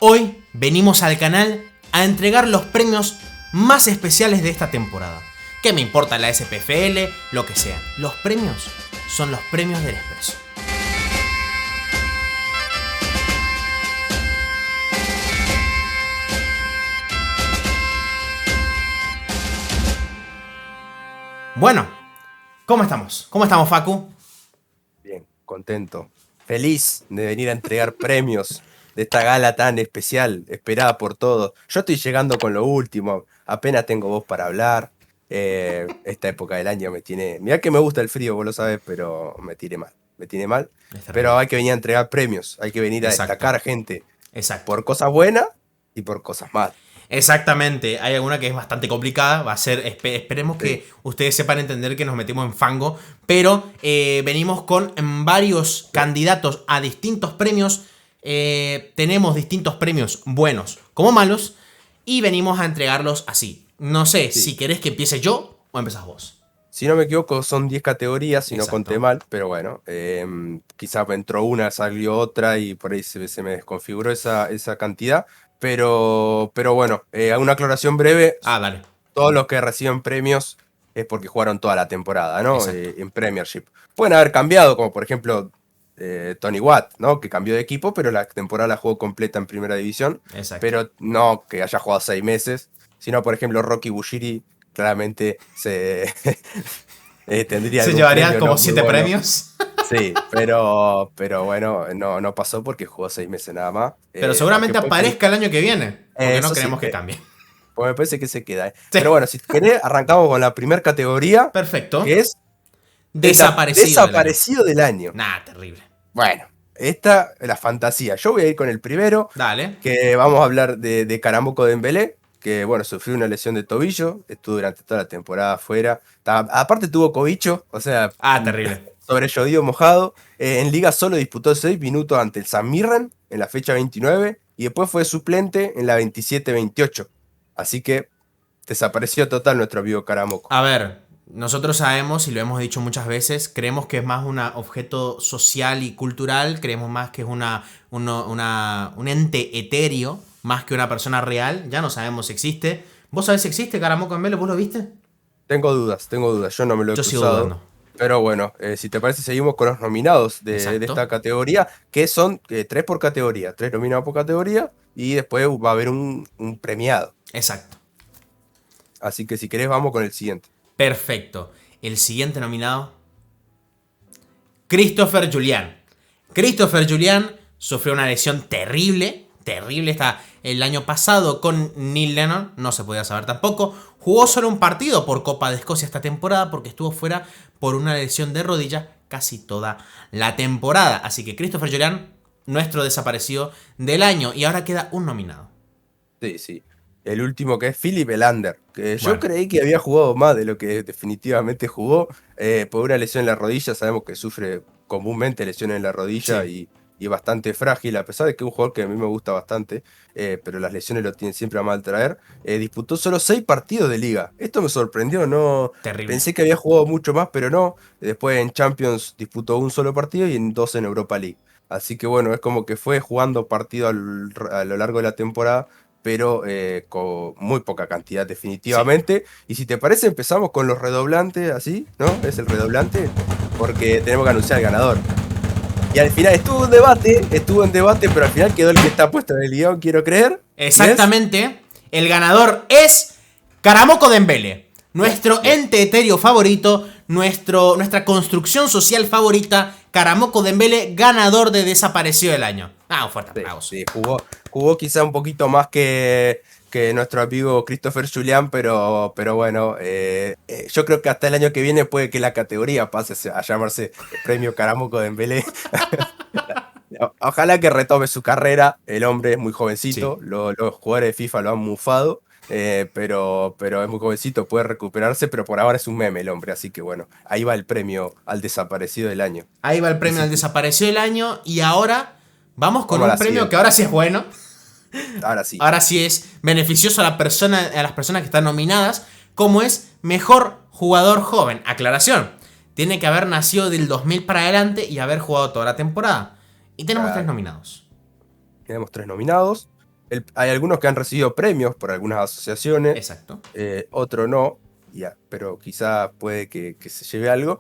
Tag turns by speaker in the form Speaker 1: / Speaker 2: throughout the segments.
Speaker 1: Hoy venimos al canal a entregar los premios más especiales de esta temporada. ¿Qué me importa la SPFL? Lo que sea. Los premios son los premios del Expreso. Bueno, ¿cómo estamos? ¿Cómo estamos, Facu?
Speaker 2: Bien, contento. Feliz de venir a entregar premios de esta gala tan especial, esperada por todos. Yo estoy llegando con lo último, apenas tengo voz para hablar. Esta época del año me tiene... Mirá que me gusta el frío, vos lo sabés, pero me tiene mal. Me tiene mal. Pero hay que venir a entregar premios, hay que venir a destacar gente.
Speaker 1: Exacto.
Speaker 2: Por cosas buenas y por cosas malas.
Speaker 1: Exactamente, hay alguna que es bastante complicada, va a ser, esperemos que ustedes sepan entender que nos metimos en fango, pero venimos con varios candidatos a distintos premios, tenemos distintos premios buenos como malos, y venimos a entregarlos así. No sé, si querés que empiece yo o empezás vos.
Speaker 2: Si no me equivoco, son 10 categorías, si no
Speaker 1: Exacto.
Speaker 2: conté mal, pero bueno, quizás entró una, salió otra y por ahí se me desconfiguró esa cantidad. Pero bueno, una aclaración breve.
Speaker 1: Dale.
Speaker 2: Todos los que reciben premios es porque jugaron toda la temporada, ¿no? En Premiership. Pueden haber cambiado, como por ejemplo Tony Watt, ¿no? Que cambió de equipo, pero la temporada la jugó completa en Primera División.
Speaker 1: Exacto.
Speaker 2: Pero no que haya jugado 6 meses, sino por ejemplo Rocky Bushiri claramente tendría...
Speaker 1: ¿Se llevaría
Speaker 2: premio,
Speaker 1: como
Speaker 2: ¿no?
Speaker 1: 7 premios?
Speaker 2: Sí, pero bueno, no pasó porque jugó 6 meses nada más.
Speaker 1: Pero seguramente aparezca el año que viene, porque no queremos que cambie.
Speaker 2: Pues me parece que se queda. Sí. Pero bueno, si querés, arrancamos con la primera categoría.
Speaker 1: Perfecto.
Speaker 2: Que es
Speaker 1: Desaparecido
Speaker 2: del año.
Speaker 1: Nah, terrible.
Speaker 2: Bueno, esta es la fantasía. Yo voy a ir con el primero.
Speaker 1: Dale.
Speaker 2: Que vamos a hablar de Karamoko Dembélé. Que bueno, sufrió una lesión de tobillo. Estuvo durante toda la temporada afuera. Aparte tuvo cobicho. O sea...
Speaker 1: terrible.
Speaker 2: Sobre llovido mojado. En Liga solo disputó 6 minutos ante el San Mirren en la fecha 29. Y después fue suplente en la 27-28. Así que desapareció total nuestro amigo Karamoko.
Speaker 1: A ver, nosotros sabemos, y lo hemos dicho muchas veces, creemos que es más un objeto social y cultural, creemos más que es un ente etéreo, más que una persona real. Ya no sabemos si existe. ¿Vos sabés si existe Karamoko Dembélé? ¿Vos lo viste?
Speaker 2: Tengo dudas. Yo no me lo he cruzado.
Speaker 1: Sigo dudando.
Speaker 2: Pero bueno, si te parece, seguimos con los nominados de esta categoría, que son 3 por categoría, 3 nominados por categoría, y después va a haber un premiado.
Speaker 1: Exacto.
Speaker 2: Así que si querés, vamos con el siguiente.
Speaker 1: Perfecto. El siguiente nominado, Christopher Julian. Christopher Julian sufrió una lesión terrible. Está el año pasado con Neil Lennon, no se podía saber tampoco. Jugó solo un partido por Copa de Escocia esta temporada porque estuvo fuera por una lesión de rodilla casi toda la temporada. Así que Christopher Julian, nuestro desaparecido del año. Y ahora queda un nominado.
Speaker 2: Sí. El último, que es Philipp Elander, que yo creí que había jugado más de lo que definitivamente jugó, por una lesión en la rodilla. Sabemos que sufre comúnmente lesiones en la rodilla y bastante frágil, a pesar de que es un jugador que a mí me gusta bastante, pero las lesiones lo tienen siempre a mal traer. Disputó solo 6 partidos de liga. Esto me sorprendió, no.
Speaker 1: Terrible.
Speaker 2: Pensé que había jugado mucho más, pero no. Después en Champions disputó un solo partido y en 2 en Europa League. Así que bueno, es como que fue jugando partido a lo largo de la temporada, pero con muy poca cantidad definitivamente. Y si te parece, empezamos con los redoblantes, así, ¿no? Es el redoblante, porque tenemos que anunciar al ganador. Y al final estuvo en debate, pero al final quedó el que está puesto en el guión, quiero creer.
Speaker 1: Exactamente. El ganador es Karamoko Dembélé. Nuestro ente etéreo favorito, nuestra construcción social favorita, Karamoko Dembélé, ganador de Desaparecido del Año. Un fuerte aplauso.
Speaker 2: Sí, jugó quizá un poquito más que nuestro amigo Christopher Julian, pero bueno, yo creo que hasta el año que viene puede que la categoría pase a llamarse Premio Karamoko Dembélé. Ojalá que retome su carrera. El hombre es muy jovencito, los jugadores de FIFA lo han mufado, pero es muy jovencito, puede recuperarse, pero por ahora es un meme el hombre, así que bueno, ahí va el premio al desaparecido del año.
Speaker 1: Ahí va el premio al desaparecido del año, y ahora vamos con un premio que ahora sí es bueno. Ahora sí es beneficioso a las personas que están nominadas, como es Mejor Jugador Joven. Aclaración, tiene que haber nacido del 2000 para adelante y haber jugado toda la temporada. Y tenemos 3 nominados.
Speaker 2: Tenemos 3 nominados. Hay algunos que han recibido premios por algunas asociaciones,
Speaker 1: Exacto.
Speaker 2: otro no, pero quizá puede que se lleve algo.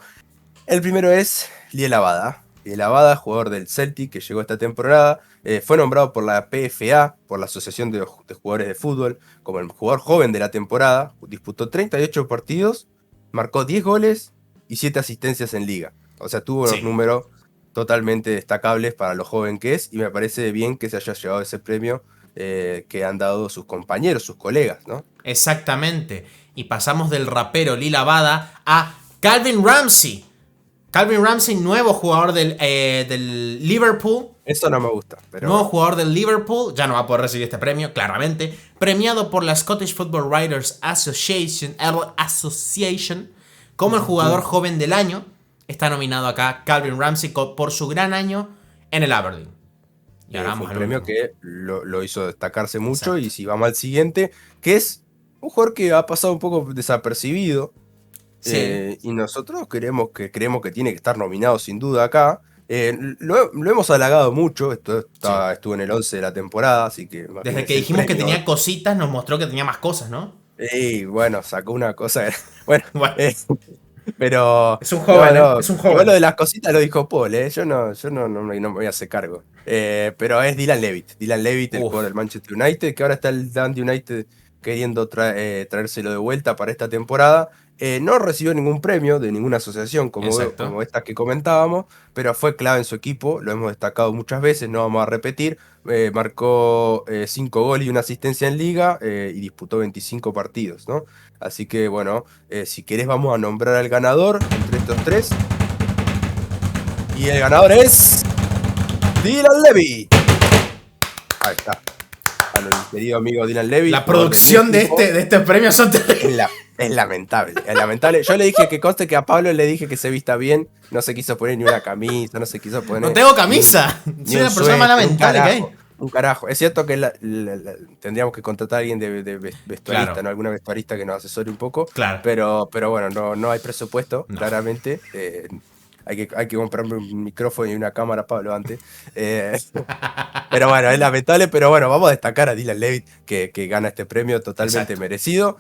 Speaker 2: El primero es Liel Abada. Liel Abada, jugador del Celtic que llegó esta temporada, fue nombrado por la PFA, por la Asociación de Jugadores de Fútbol, como el jugador joven de la temporada. Disputó 38 partidos, marcó 10 goles y 7 asistencias en liga. O sea, tuvo unos
Speaker 1: Sí.
Speaker 2: números totalmente destacables para lo joven que es, y me parece bien que se haya llevado ese premio que han dado sus compañeros, sus colegas, ¿no?
Speaker 1: Exactamente. Y pasamos del rapero Lil Abada a Calvin Ramsey. Calvin Ramsey, nuevo jugador del Liverpool.
Speaker 2: Eso no me gusta, pero
Speaker 1: Nuevo
Speaker 2: bueno.
Speaker 1: jugador del Liverpool. Ya no va a poder recibir este premio, claramente. Premiado por la Scottish Football Writers Association, como el jugador joven del año. Está nominado acá Calvin Ramsey por su gran año en el Aberdeen. Y ahora
Speaker 2: Fue
Speaker 1: vamos
Speaker 2: un
Speaker 1: al
Speaker 2: premio
Speaker 1: último.
Speaker 2: que lo hizo destacarse mucho.
Speaker 1: Exacto.
Speaker 2: Y si vamos al siguiente, que es un jugador que ha pasado un poco desapercibido,
Speaker 1: Sí.
Speaker 2: y nosotros creemos que tiene que estar nominado sin duda acá. Lo hemos halagado mucho,
Speaker 1: Sí.
Speaker 2: estuvo en el 11 de la temporada, así que
Speaker 1: Desde que
Speaker 2: imagínense el
Speaker 1: dijimos que
Speaker 2: premio.
Speaker 1: tenía cositas, nos mostró que tenía más cosas, ¿no?
Speaker 2: Y bueno, sacó una cosa. Bueno,
Speaker 1: Bueno,
Speaker 2: eh, pero
Speaker 1: es un
Speaker 2: no,
Speaker 1: joven, ¿eh?
Speaker 2: no.
Speaker 1: Es un
Speaker 2: Igual lo
Speaker 1: joven.
Speaker 2: de las cositas lo dijo Paul, ¿eh? Yo no me voy a hacer cargo. Pero es Dylan Levitt. Dylan Levitt, el jugador
Speaker 1: Uf,
Speaker 2: del Manchester United, que ahora está el Dundee United queriendo traérselo de vuelta para esta temporada. No recibió ningún premio de ninguna asociación como
Speaker 1: exacto.
Speaker 2: estas que comentábamos, pero fue clave en su equipo, lo hemos destacado muchas veces, no vamos a repetir. Marcó 5 goles y una asistencia en liga, y disputó 25 partidos, ¿no? Así que bueno, si querés vamos a nombrar al ganador entre estos tres. Y el ganador es Dylan Levitt. Ahí está. A nuestro querido amigo Dylan Levitt,
Speaker 1: La
Speaker 2: jugador de mi
Speaker 1: producción de
Speaker 2: equipo.
Speaker 1: este premio son
Speaker 2: Es,
Speaker 1: terribles.
Speaker 2: es lamentable, es lamentable. Yo le dije que conste que a Pablo le dije que se vista bien, no se quiso poner ni una camisa, no se quiso
Speaker 1: No
Speaker 2: poner
Speaker 1: tengo
Speaker 2: ni un,
Speaker 1: camisa.
Speaker 2: ni
Speaker 1: Soy
Speaker 2: un
Speaker 1: la persona más
Speaker 2: suéter, un
Speaker 1: lamentable que hay.
Speaker 2: carajo, un carajo. Es cierto que tendríamos que contratar a alguien de vestuarista,
Speaker 1: Claro,
Speaker 2: ¿no? Alguna vestuarista que nos asesore un poco,
Speaker 1: claro.
Speaker 2: pero bueno, no hay presupuesto,
Speaker 1: No.
Speaker 2: claramente. Hay que comprarme un micrófono y una cámara, Pablo, antes. Eh, Pero bueno, es lamentable, pero bueno, vamos a destacar a Dylan Levitt que gana este premio totalmente
Speaker 1: Exacto.
Speaker 2: merecido.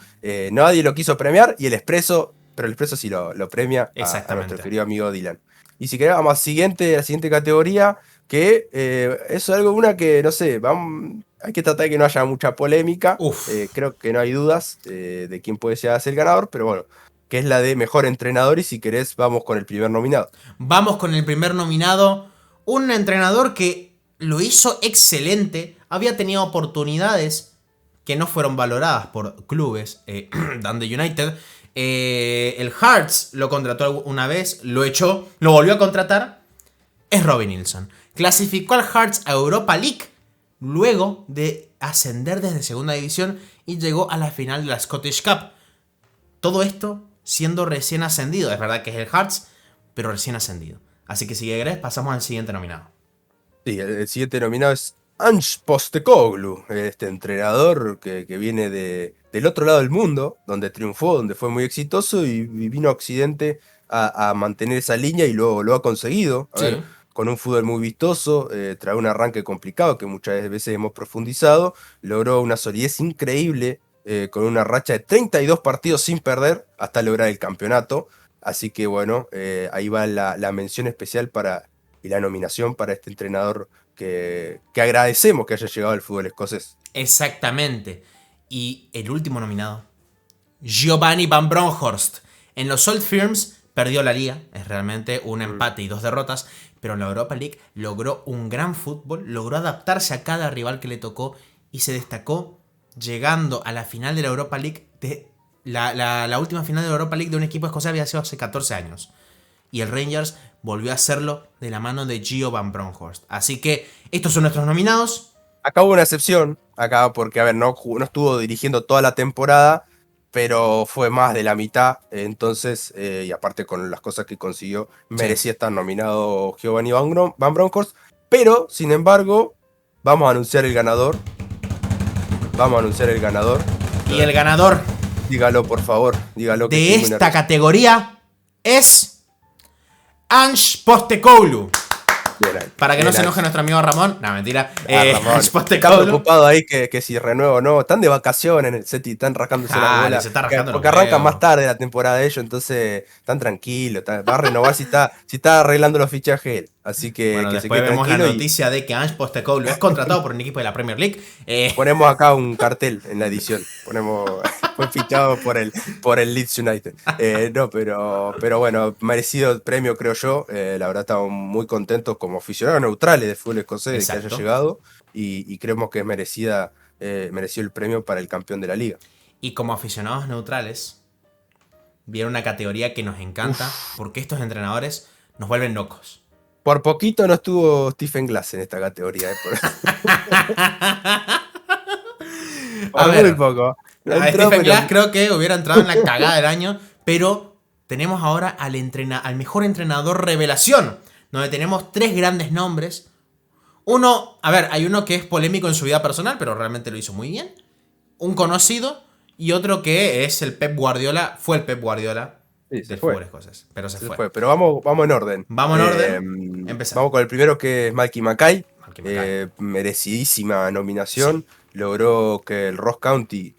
Speaker 2: Nadie lo quiso premiar y pero el Expreso sí lo premia a nuestro
Speaker 1: Exactamente.
Speaker 2: querido amigo Dylan. Y si querés, vamos a la siguiente categoría, que es algo, una que, no sé, hay que tratar de que no haya mucha polémica.
Speaker 1: Uf.
Speaker 2: Creo que no hay dudas de quién puede llegar a ser el ganador, pero bueno, que es la de mejor entrenador. Y si querés, vamos con el primer nominado.
Speaker 1: Vamos con el primer nominado. Un entrenador que lo hizo excelente. Había tenido oportunidades que no fueron valoradas por clubes. Dundee United. El Hearts lo contrató una vez, lo echó, lo volvió a contratar. Es Robin Nilsson. Clasificó al Hearts a Europa League luego de ascender desde segunda división y llegó a la final de la Scottish Cup. Todo esto siendo recién ascendido. Es verdad que es el Hearts, pero recién ascendido. Así que si querés, pasamos al siguiente nominado.
Speaker 2: Sí, el siguiente nominado es Ange Postecoglou, este entrenador que viene del otro lado del mundo, donde triunfó, donde fue muy exitoso y vino a Occidente a mantener esa línea y lo ha conseguido. A ver,
Speaker 1: Sí.
Speaker 2: con un fútbol muy vistoso, trae un arranque complicado que muchas veces hemos profundizado, logró una solidez increíble, con una racha de 32 partidos sin perder hasta lograr el campeonato. Así que bueno, ahí va la mención especial y la nominación para este entrenador que agradecemos que haya llegado al fútbol escocés.
Speaker 1: Exactamente. Y el último nominado, Giovanni Van Bronckhorst. En los Old Firms perdió la liga, es realmente un
Speaker 2: Mm.
Speaker 1: empate y 2 derrotas, pero en la Europa League logró un gran fútbol, logró adaptarse a cada rival que le tocó y se destacó llegando a la final de la Europa League. La última final de la Europa League de un equipo escocés había sido hace 14 años. Y el Rangers volvió a hacerlo de la mano de Gio Van Bronckhorst. Así que estos son nuestros nominados.
Speaker 2: Acá hubo una excepción, acá porque, a ver, no estuvo dirigiendo toda la temporada, pero fue más de la mitad, entonces, y aparte con las cosas que consiguió,
Speaker 1: Sí.
Speaker 2: merecía estar nominado Giovanni Van Bronckhorst, pero, sin embargo, vamos a anunciar el ganador. Vamos a anunciar el ganador.
Speaker 1: Y el ganador
Speaker 2: Dígalo, por favor, dígalo que
Speaker 1: de
Speaker 2: estoy muy
Speaker 1: esta
Speaker 2: nervioso.
Speaker 1: categoría es Ange Postecoglou.
Speaker 2: Bien ahí.
Speaker 1: Para que
Speaker 2: Bien
Speaker 1: no se
Speaker 2: ahí.
Speaker 1: enoje nuestro amigo Ramón. No, mentira.
Speaker 2: Ramón.
Speaker 1: Ange
Speaker 2: Está
Speaker 1: Postecoglou.
Speaker 2: preocupado ahí que si renuevo o no. Están de vacaciones en el set y están rascándose las
Speaker 1: Ah,
Speaker 2: bolas.
Speaker 1: se está rascando los
Speaker 2: Porque arrancan más
Speaker 1: huevos.
Speaker 2: tarde la temporada de ellos, entonces están tranquilos. Va a renovar si está arreglando los fichajes él. Así
Speaker 1: Bueno,
Speaker 2: que se
Speaker 1: después
Speaker 2: quede
Speaker 1: vemos la
Speaker 2: tranquilo y
Speaker 1: noticia de que Ange Postecoglou es contratado por un equipo de la Premier League.
Speaker 2: ponemos acá un cartel en la edición. Fue fichado por el Leeds United. No, pero bueno, merecido premio, creo yo. La verdad, estamos muy contentos como aficionados neutrales del fútbol escocés de que haya
Speaker 1: Exacto.
Speaker 2: llegado. Y creemos que es merecido el premio para el campeón de la liga.
Speaker 1: Y como aficionados neutrales, viene una categoría que nos encanta porque estos entrenadores nos vuelven locos.
Speaker 2: Por poquito no estuvo Stephen Glass en esta categoría.
Speaker 1: A
Speaker 2: Por muy
Speaker 1: ver,
Speaker 2: poco. No
Speaker 1: a
Speaker 2: entró,
Speaker 1: Stephen
Speaker 2: pero
Speaker 1: Glass creo que hubiera entrado en la cagada del año, pero tenemos ahora al mejor entrenador revelación, donde tenemos 3 grandes nombres. Uno, a ver, hay uno que es polémico en su vida personal, pero realmente lo hizo muy bien. Un conocido y otro que es el Pep Guardiola, fue el Pep Guardiola
Speaker 2: sí, se
Speaker 1: del
Speaker 2: fue.
Speaker 1: fútbol escocés, pero se
Speaker 2: Se
Speaker 1: fue.
Speaker 2: fue. Pero vamos en orden.
Speaker 1: Vamos en orden. Empezamos.
Speaker 2: Vamos con el primero, que es Malky Mackay.
Speaker 1: Malky Mackay.
Speaker 2: Merecidísima nominación.
Speaker 1: Sí.
Speaker 2: Logró que el Ross County,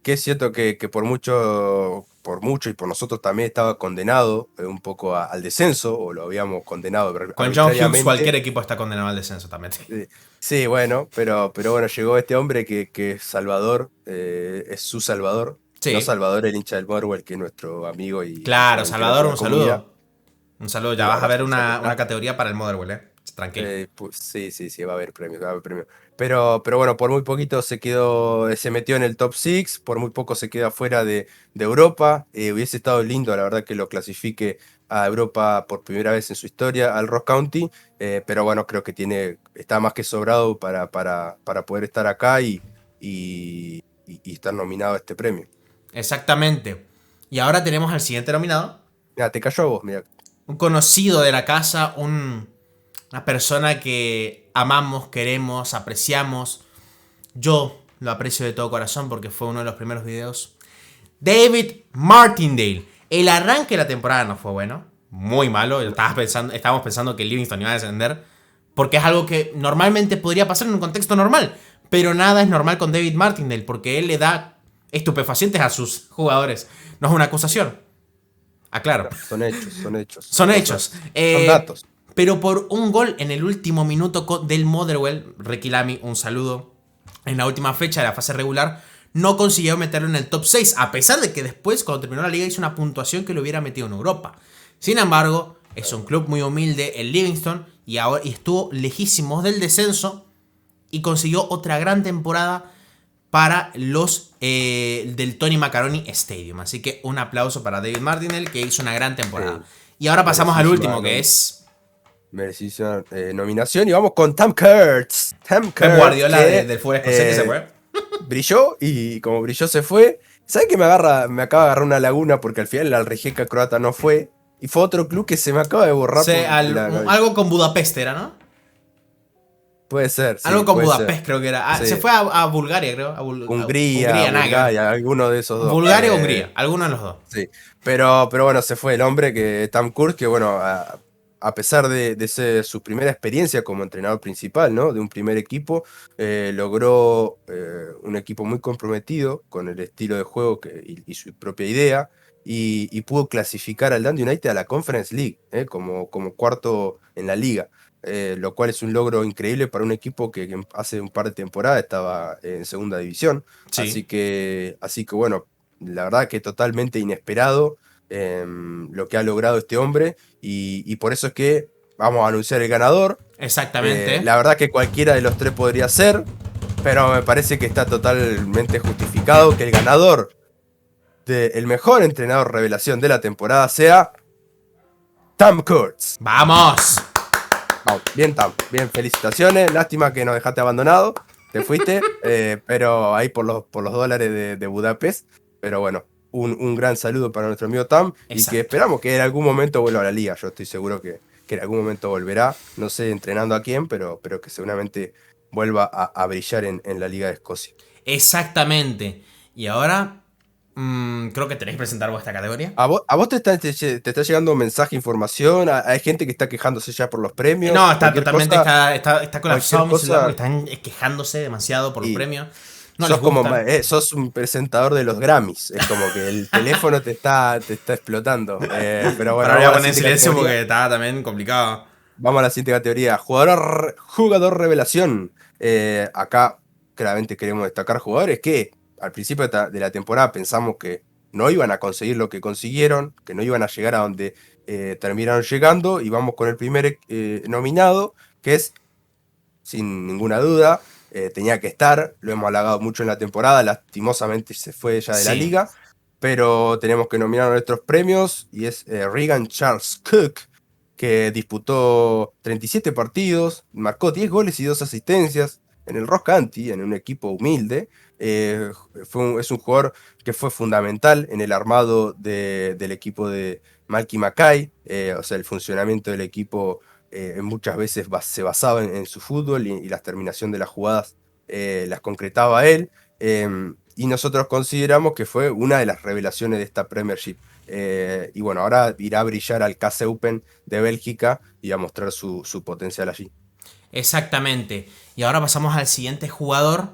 Speaker 2: que es cierto que por mucho y por nosotros también estaba condenado un poco al descenso, o lo habíamos condenado
Speaker 1: Con John Hughes
Speaker 2: arbitrariamente.
Speaker 1: cualquier equipo está condenado al descenso también.
Speaker 2: Sí, bueno, pero bueno, llegó este hombre que es Salvador, es su Salvador.
Speaker 1: Sí.
Speaker 2: No Salvador, el hincha del Motherwell, que es nuestro amigo y
Speaker 1: Claro,
Speaker 2: integrante
Speaker 1: Salvador,
Speaker 2: de la
Speaker 1: un
Speaker 2: comunidad.
Speaker 1: saludo. Un saludo, ya
Speaker 2: Un
Speaker 1: vas a ver
Speaker 2: abrazo,
Speaker 1: una categoría para el Motherwell, Tranquilo.
Speaker 2: Pues, sí, va a haber premios, Pero bueno, por muy poquito se metió en el top 6, por muy poco se queda fuera de Europa. Hubiese estado lindo, la verdad, que lo clasifique a Europa por primera vez en su historia, al Ross County. Pero bueno, creo que está más que sobrado para poder estar acá y estar nominado a este premio.
Speaker 1: Exactamente. Y ahora tenemos al siguiente nominado.
Speaker 2: Mira, te cayó a vos, mira.
Speaker 1: Un conocido de la casa, una persona que amamos, queremos, apreciamos. Yo lo aprecio de todo corazón porque fue uno de los primeros videos. David Martindale. El arranque de la temporada no fue bueno. Muy malo. Estábamos pensando que Livingston iba a descender. Porque es algo que normalmente podría pasar en un contexto normal. Pero nada es normal con David Martindale. Porque él le da estupefacientes a sus jugadores. No es una acusación. Aclaro.
Speaker 2: Son hechos.
Speaker 1: Son hechos.
Speaker 2: Son datos.
Speaker 1: Pero por un gol en el último minuto del Motherwell, Ricky Lamy, un saludo, en la última fecha de la fase regular, no consiguió meterlo en el top 6, a pesar de que después, cuando terminó la liga, hizo una puntuación que lo hubiera metido en Europa. Sin embargo, es un club muy humilde, el Livingston, y estuvo lejísimos del descenso y consiguió otra gran temporada para los del Tony Macaroni Stadium. Así que un aplauso para David Martindale, que hizo una gran temporada. Y ahora pasamos al último, que es
Speaker 2: merecidísima nominación. Y vamos con Tam Kurtz.
Speaker 1: Pep Guardiola del fútbol escocés, que se fue.
Speaker 2: Brilló, y como brilló se fue. ¿Sabes qué me acaba de agarrar una laguna? Porque al final la Rijeka croata no fue. Y fue otro club que se me acaba de borrar.
Speaker 1: Algo con Budapest era, ¿no?
Speaker 2: Puede ser. Sí,
Speaker 1: algo con Budapest creo que era.
Speaker 2: Sí.
Speaker 1: Se fue a Bulgaria, creo.
Speaker 2: Hungría, alguno de esos dos.
Speaker 1: Bulgaria o Hungría, alguno de los dos.
Speaker 2: Sí. Pero bueno, se fue el hombre, que Tam Kurtz, que bueno, a pesar de ser su primera experiencia como entrenador principal, ¿no? De un primer equipo, logró un equipo muy comprometido con el estilo de juego y su propia idea, y pudo clasificar al Dundee United a la Conference League, como cuarto en la liga, lo cual es un logro increíble para un equipo que hace un par de temporadas estaba en segunda división.
Speaker 1: Sí.
Speaker 2: Así que bueno, la verdad que totalmente inesperado lo que ha logrado este hombre, y por eso es que vamos a anunciar el ganador.
Speaker 1: Exactamente.
Speaker 2: La verdad que cualquiera de los tres podría ser, pero me parece que está totalmente justificado que el ganador del mejor entrenador revelación de la temporada sea Tam Kurtz.
Speaker 1: ¡Vamos!
Speaker 2: Bien, Tam, bien, felicitaciones. Lástima que nos dejaste abandonado, te fuiste, pero ahí por los dólares de Budapest. Pero bueno, un gran saludo para nuestro amigo Tam. Exacto. Y que esperamos que en algún momento vuelva a la liga. Yo estoy seguro que en algún momento volverá. No sé entrenando a quién, pero que seguramente vuelva a brillar en la Liga de Escocia.
Speaker 1: Exactamente. Y ahora, Creo que tenéis que presentar vuestra categoría.
Speaker 2: ¿A vos te está llegando mensaje, información? ¿Hay gente que está quejándose ya por los premios?
Speaker 1: No, está totalmente, está colapsado
Speaker 2: Cualquier
Speaker 1: mi celular porque
Speaker 2: cosa.
Speaker 1: están quejándose demasiado por los
Speaker 2: Y
Speaker 1: premios. No les gusta.
Speaker 2: sos un presentador de los Grammys. Es como que el teléfono te está explotando. Pero
Speaker 1: Pero
Speaker 2: bueno,
Speaker 1: ahora voy
Speaker 2: vamos
Speaker 1: a
Speaker 2: a la
Speaker 1: poner en
Speaker 2: siguiente
Speaker 1: silencio
Speaker 2: categoría.
Speaker 1: porque está también complicado.
Speaker 2: Vamos a la siguiente categoría. Jugador revelación. Acá claramente queremos destacar jugadores que al principio de la temporada pensamos que no iban a conseguir lo que consiguieron, que no iban a llegar a donde terminaron llegando. Y vamos con el primer nominado, que es, sin ninguna duda, tenía que estar. Lo hemos halagado mucho en la temporada. Lastimosamente se fue ya de la
Speaker 1: Sí,
Speaker 2: liga. Pero tenemos que nominar a nuestros premios. Y es Regan Charles Cook, que disputó 37 partidos, marcó 10 goles y 2 asistencias en el Ross County, en un equipo humilde. Eh, es un jugador que fue fundamental en el armado del equipo de Malky Mackay. O sea, el funcionamiento del equipo muchas veces se basaba en su fútbol, y la terminación de las jugadas las concretaba él. Y nosotros consideramos que fue una de las revelaciones de esta Premiership. Y bueno, ahora irá a brillar al KC Open de Bélgica y a mostrar su potencial allí.
Speaker 1: exactamente. Y ahora pasamos al siguiente jugador.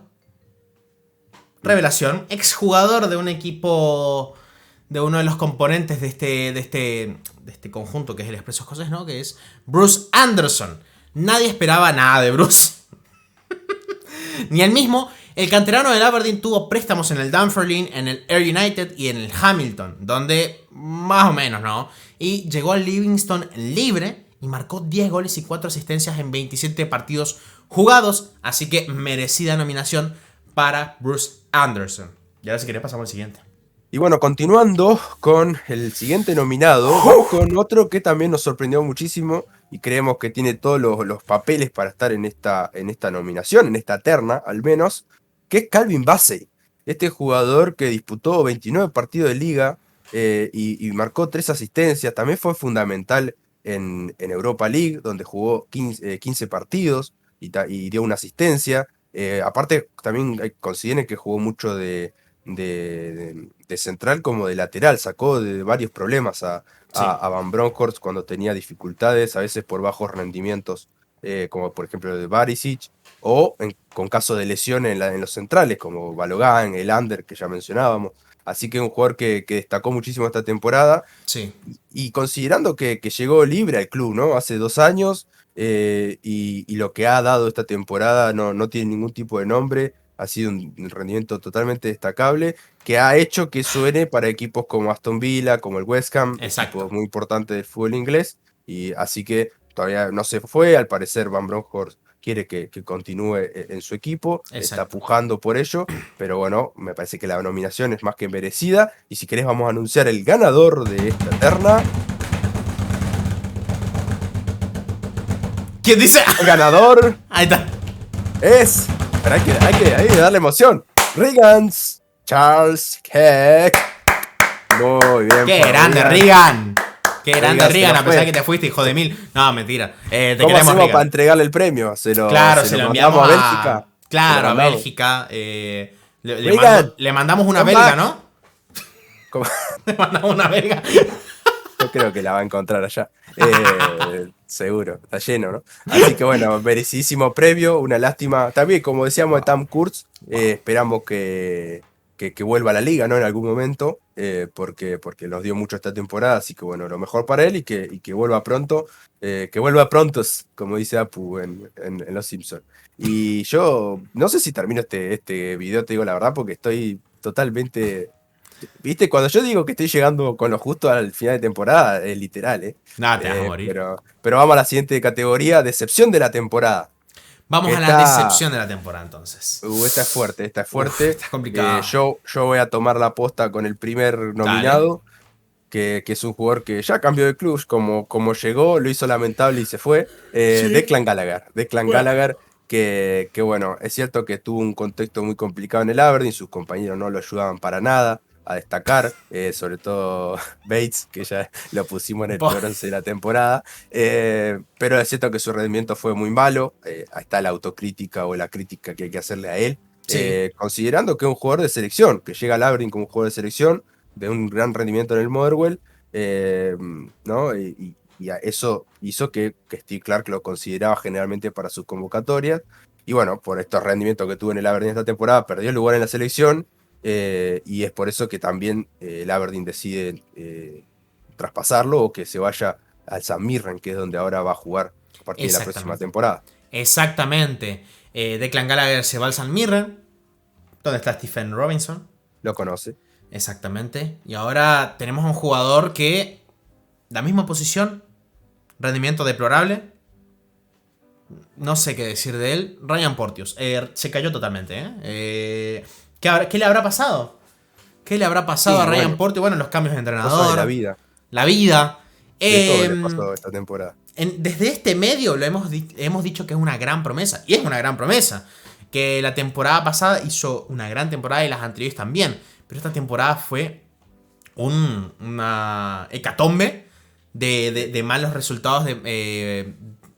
Speaker 1: Revelación. Exjugador de un equipo. De uno de los componentes de este conjunto que es el Expreso Escocés, ¿no? Que es Bruce Anderson. Nadie esperaba nada de Bruce. Ni él mismo. El canterano del Aberdeen tuvo préstamos en el Dunfermline, en el Ayr United y en el Hamilton, donde más o menos, ¿no? Y llegó al Livingston libre y marcó 10 goles y 4 asistencias en 27 partidos jugados, así que merecida nominación para Bruce Anderson. Y ahora si querés pasamos al siguiente.
Speaker 2: Y bueno, continuando con el siguiente nominado, vamos con otro que también nos sorprendió muchísimo y creemos que tiene todos los papeles para estar en esta nominación, en esta terna al menos, que es Calvin Bassey. Este jugador que disputó 29 partidos de liga y marcó 3 asistencias, también fue fundamental en Europa League, donde jugó 15 partidos y dio una asistencia. Aparte, también consideren que jugó mucho de central como de lateral, sacó de varios problemas a,
Speaker 1: Sí,
Speaker 2: a, a Van Bronckhorst cuando tenía dificultades, a veces por bajos rendimientos, como por ejemplo de Barisic, o con caso de lesión en los centrales, como Balogan, el Ander, que ya mencionábamos. Así que un jugador que destacó muchísimo esta temporada,
Speaker 1: sí.
Speaker 2: y considerando que llegó libre al club, ¿no? Hace 2 años, y lo que ha dado esta temporada no tiene ningún tipo de nombre. Ha sido un rendimiento totalmente destacable que ha hecho que suene para equipos como Aston Villa, como el West Ham,
Speaker 1: Exacto.
Speaker 2: equipos muy importantes del fútbol inglés. Y así que todavía no se fue. Al parecer, Van Bronckhorst quiere que continúe en su equipo, está
Speaker 1: Exacto.
Speaker 2: pujando por ello. Pero bueno, me parece que la nominación es más que merecida. Y si querés, vamos a anunciar el ganador de esta terna.
Speaker 1: ¿Quién dice?
Speaker 2: El ganador
Speaker 1: Ahí está.
Speaker 2: es. Pero hay que darle emoción. Regans Charles Keck. Muy bien,
Speaker 1: ¡Qué
Speaker 2: por
Speaker 1: grande,
Speaker 2: Regan.
Speaker 1: Regan! ¡Qué grande,
Speaker 2: Regan se
Speaker 1: Regan!
Speaker 2: nos
Speaker 1: A pesar
Speaker 2: fue.
Speaker 1: de que te fuiste, hijo de mil. No, mentira. Te
Speaker 2: ¿Cómo
Speaker 1: queremos,
Speaker 2: hacemos para
Speaker 1: Regan.
Speaker 2: entregarle el premio? ¿Se lo,
Speaker 1: Claro,
Speaker 2: se
Speaker 1: se
Speaker 2: lo
Speaker 1: lo enviamos
Speaker 2: mandamos a
Speaker 1: a.
Speaker 2: Bélgica? ¿Se lo
Speaker 1: Claro, a
Speaker 2: mandamos?
Speaker 1: Bélgica.
Speaker 2: Regan,
Speaker 1: Le mandamos una
Speaker 2: come
Speaker 1: belga,
Speaker 2: back.
Speaker 1: ¿no?
Speaker 2: ¿Cómo?
Speaker 1: Le mandamos una belga.
Speaker 2: Yo creo que la va a encontrar allá. Seguro, está lleno, ¿no? Así que bueno, merecidísimo previo, una lástima. También, como decíamos, de Tam Kurz, esperamos que vuelva a la liga, ¿no? En algún momento, porque nos dio mucho esta temporada, así que bueno, lo mejor para él y que vuelva pronto, que vuelva pronto, como dice Apu en Los Simpsons. Y yo no sé si termino este video, te digo la verdad, porque estoy totalmente. ¿Viste? Cuando yo digo que estoy llegando con lo justo al final de temporada, es literal, ¿eh?
Speaker 1: Nada, te vas a morir.
Speaker 2: Pero vamos a la siguiente categoría, decepción de la temporada.
Speaker 1: Vamos a la
Speaker 2: Esta,
Speaker 1: decepción de la temporada entonces.
Speaker 2: esta es fuerte, esta es
Speaker 1: Uf,
Speaker 2: fuerte.
Speaker 1: está complicado.
Speaker 2: Yo voy a tomar la posta con el primer
Speaker 1: Dale.
Speaker 2: nominado, que es un jugador que ya cambió de club, como llegó, lo hizo lamentable y se fue.
Speaker 1: Sí.
Speaker 2: Declan Gallagher. Declan
Speaker 1: Bueno.
Speaker 2: Gallagher, que bueno, es cierto que tuvo un contexto muy complicado en el Aberdeen, sus compañeros no lo ayudaban para nada a destacar, sobre todo Bates, que ya lo pusimos en el peor 11 de la temporada. Pero es cierto que su rendimiento fue muy malo. Ahí está la autocrítica o la crítica que hay que hacerle a él.
Speaker 1: Sí,
Speaker 2: considerando que es un jugador de selección, que llega al Aberdeen como un jugador de selección, de un gran rendimiento en el Motherwell, ¿no? Y eso hizo que Steve Clark lo consideraba generalmente para sus convocatorias. Y bueno, por estos rendimientos que tuvo en el Aberdeen esta temporada, perdió el lugar en la selección. Y es por eso que también el Aberdeen decide traspasarlo o que se vaya al St. Mirren, que es donde ahora va a jugar a partir de la próxima
Speaker 1: exactamente.
Speaker 2: temporada.
Speaker 1: Exactamente. Declan Gallagher se va al San Mirren, donde está Stephen Robinson.
Speaker 2: Lo conoce.
Speaker 1: Exactamente. Y ahora tenemos un jugador que, la misma posición, rendimiento deplorable. No sé qué decir de él. Ryan Porteous. Se cayó totalmente, ¿eh? ¿Qué le habrá pasado? ¿Qué le habrá pasado a
Speaker 2: Y
Speaker 1: Ryan
Speaker 2: bueno,
Speaker 1: Porteous? Bueno, los cambios de
Speaker 2: cosas de la
Speaker 1: entrenador,
Speaker 2: vida.
Speaker 1: la vida.
Speaker 2: De todo le
Speaker 1: Eh,
Speaker 2: pasó esta temporada.
Speaker 1: Desde este medio hemos dicho que es una gran promesa. Y es una gran promesa. Que la temporada pasada hizo una gran temporada y las anteriores también. Pero esta temporada fue una hecatombe de malos resultados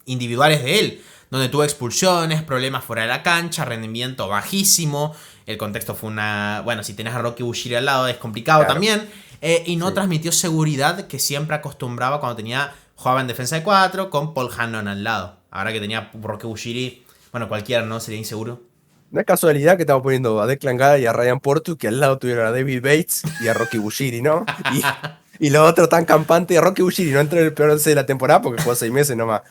Speaker 1: individuales de él. Donde tuvo expulsiones, problemas fuera de la cancha, rendimiento bajísimo. El contexto fue una... Bueno, si tenés a Rocky Bushiri al lado es complicado
Speaker 2: Claro,
Speaker 1: también. Y no
Speaker 2: sí.
Speaker 1: transmitió seguridad que siempre acostumbraba cuando jugaba en defensa de 4 con Paul Hannon al lado. Ahora que tenía Rocky Bushiri, bueno, cualquiera no sería inseguro.
Speaker 2: No es casualidad que estamos poniendo a Declan Gallagher y a Ryan Porteous, que al lado tuvieron a David Bates y a Rocky Bushiri, ¿no? Y los otros tan campantes. Rocky Bushiri no entró en el peor 11 de la temporada porque jugó 6 meses nomás.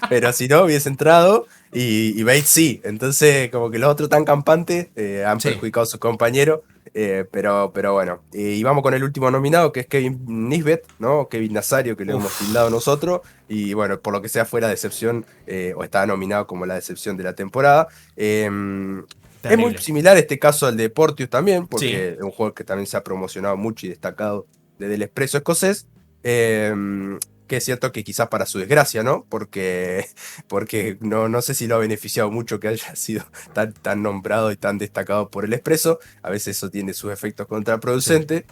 Speaker 2: Pero si no, hubiese entrado y Bates sí. Entonces, como que los otros tan campantes han
Speaker 1: Sí.
Speaker 2: perjudicado a sus compañeros. Pero bueno. Y vamos con el último nominado, que es Kevin Nisbet, ¿no? Kevin Nazario, que lo hemos
Speaker 1: Uf,
Speaker 2: tildado nosotros. Y bueno, por lo que sea, fue la decepción, o estaba nominado como la decepción de la temporada. Es muy
Speaker 1: terrible.
Speaker 2: similar este caso al de Porteous también,
Speaker 1: Sí.
Speaker 2: porque es un jugador que también se ha promocionado mucho y destacado desde el Expreso escocés. Eh, que es cierto que quizás para su desgracia, ¿no? Porque no sé si lo ha beneficiado mucho que haya sido tan nombrado y tan destacado por el Expreso. A veces eso tiene sus efectos
Speaker 1: Sí.
Speaker 2: contraproducentes.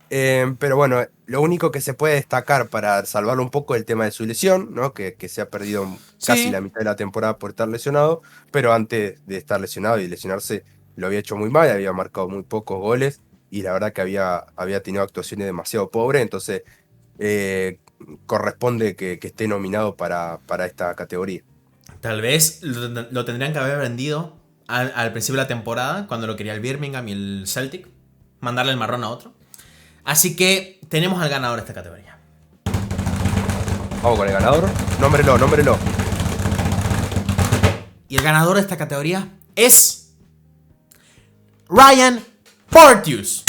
Speaker 2: Pero bueno, lo único que se puede destacar para salvarlo un poco es el tema de su lesión, ¿no? Que se ha perdido casi la
Speaker 1: Sí.
Speaker 2: mitad de la temporada por estar lesionado, pero antes de estar lesionado y lesionarse lo había hecho muy mal, había marcado muy pocos goles y la verdad que había tenido actuaciones demasiado pobres, entonces eh, corresponde que esté nominado para esta categoría.
Speaker 1: Tal vez lo tendrían que haber vendido al principio de la temporada, cuando lo quería el Birmingham y el Celtic. Mandarle el marrón a otro. Así que tenemos al ganador de esta categoría.
Speaker 2: Vamos con el ganador. Nómbrelo.
Speaker 1: Y el ganador de esta categoría es Ryan Porteous.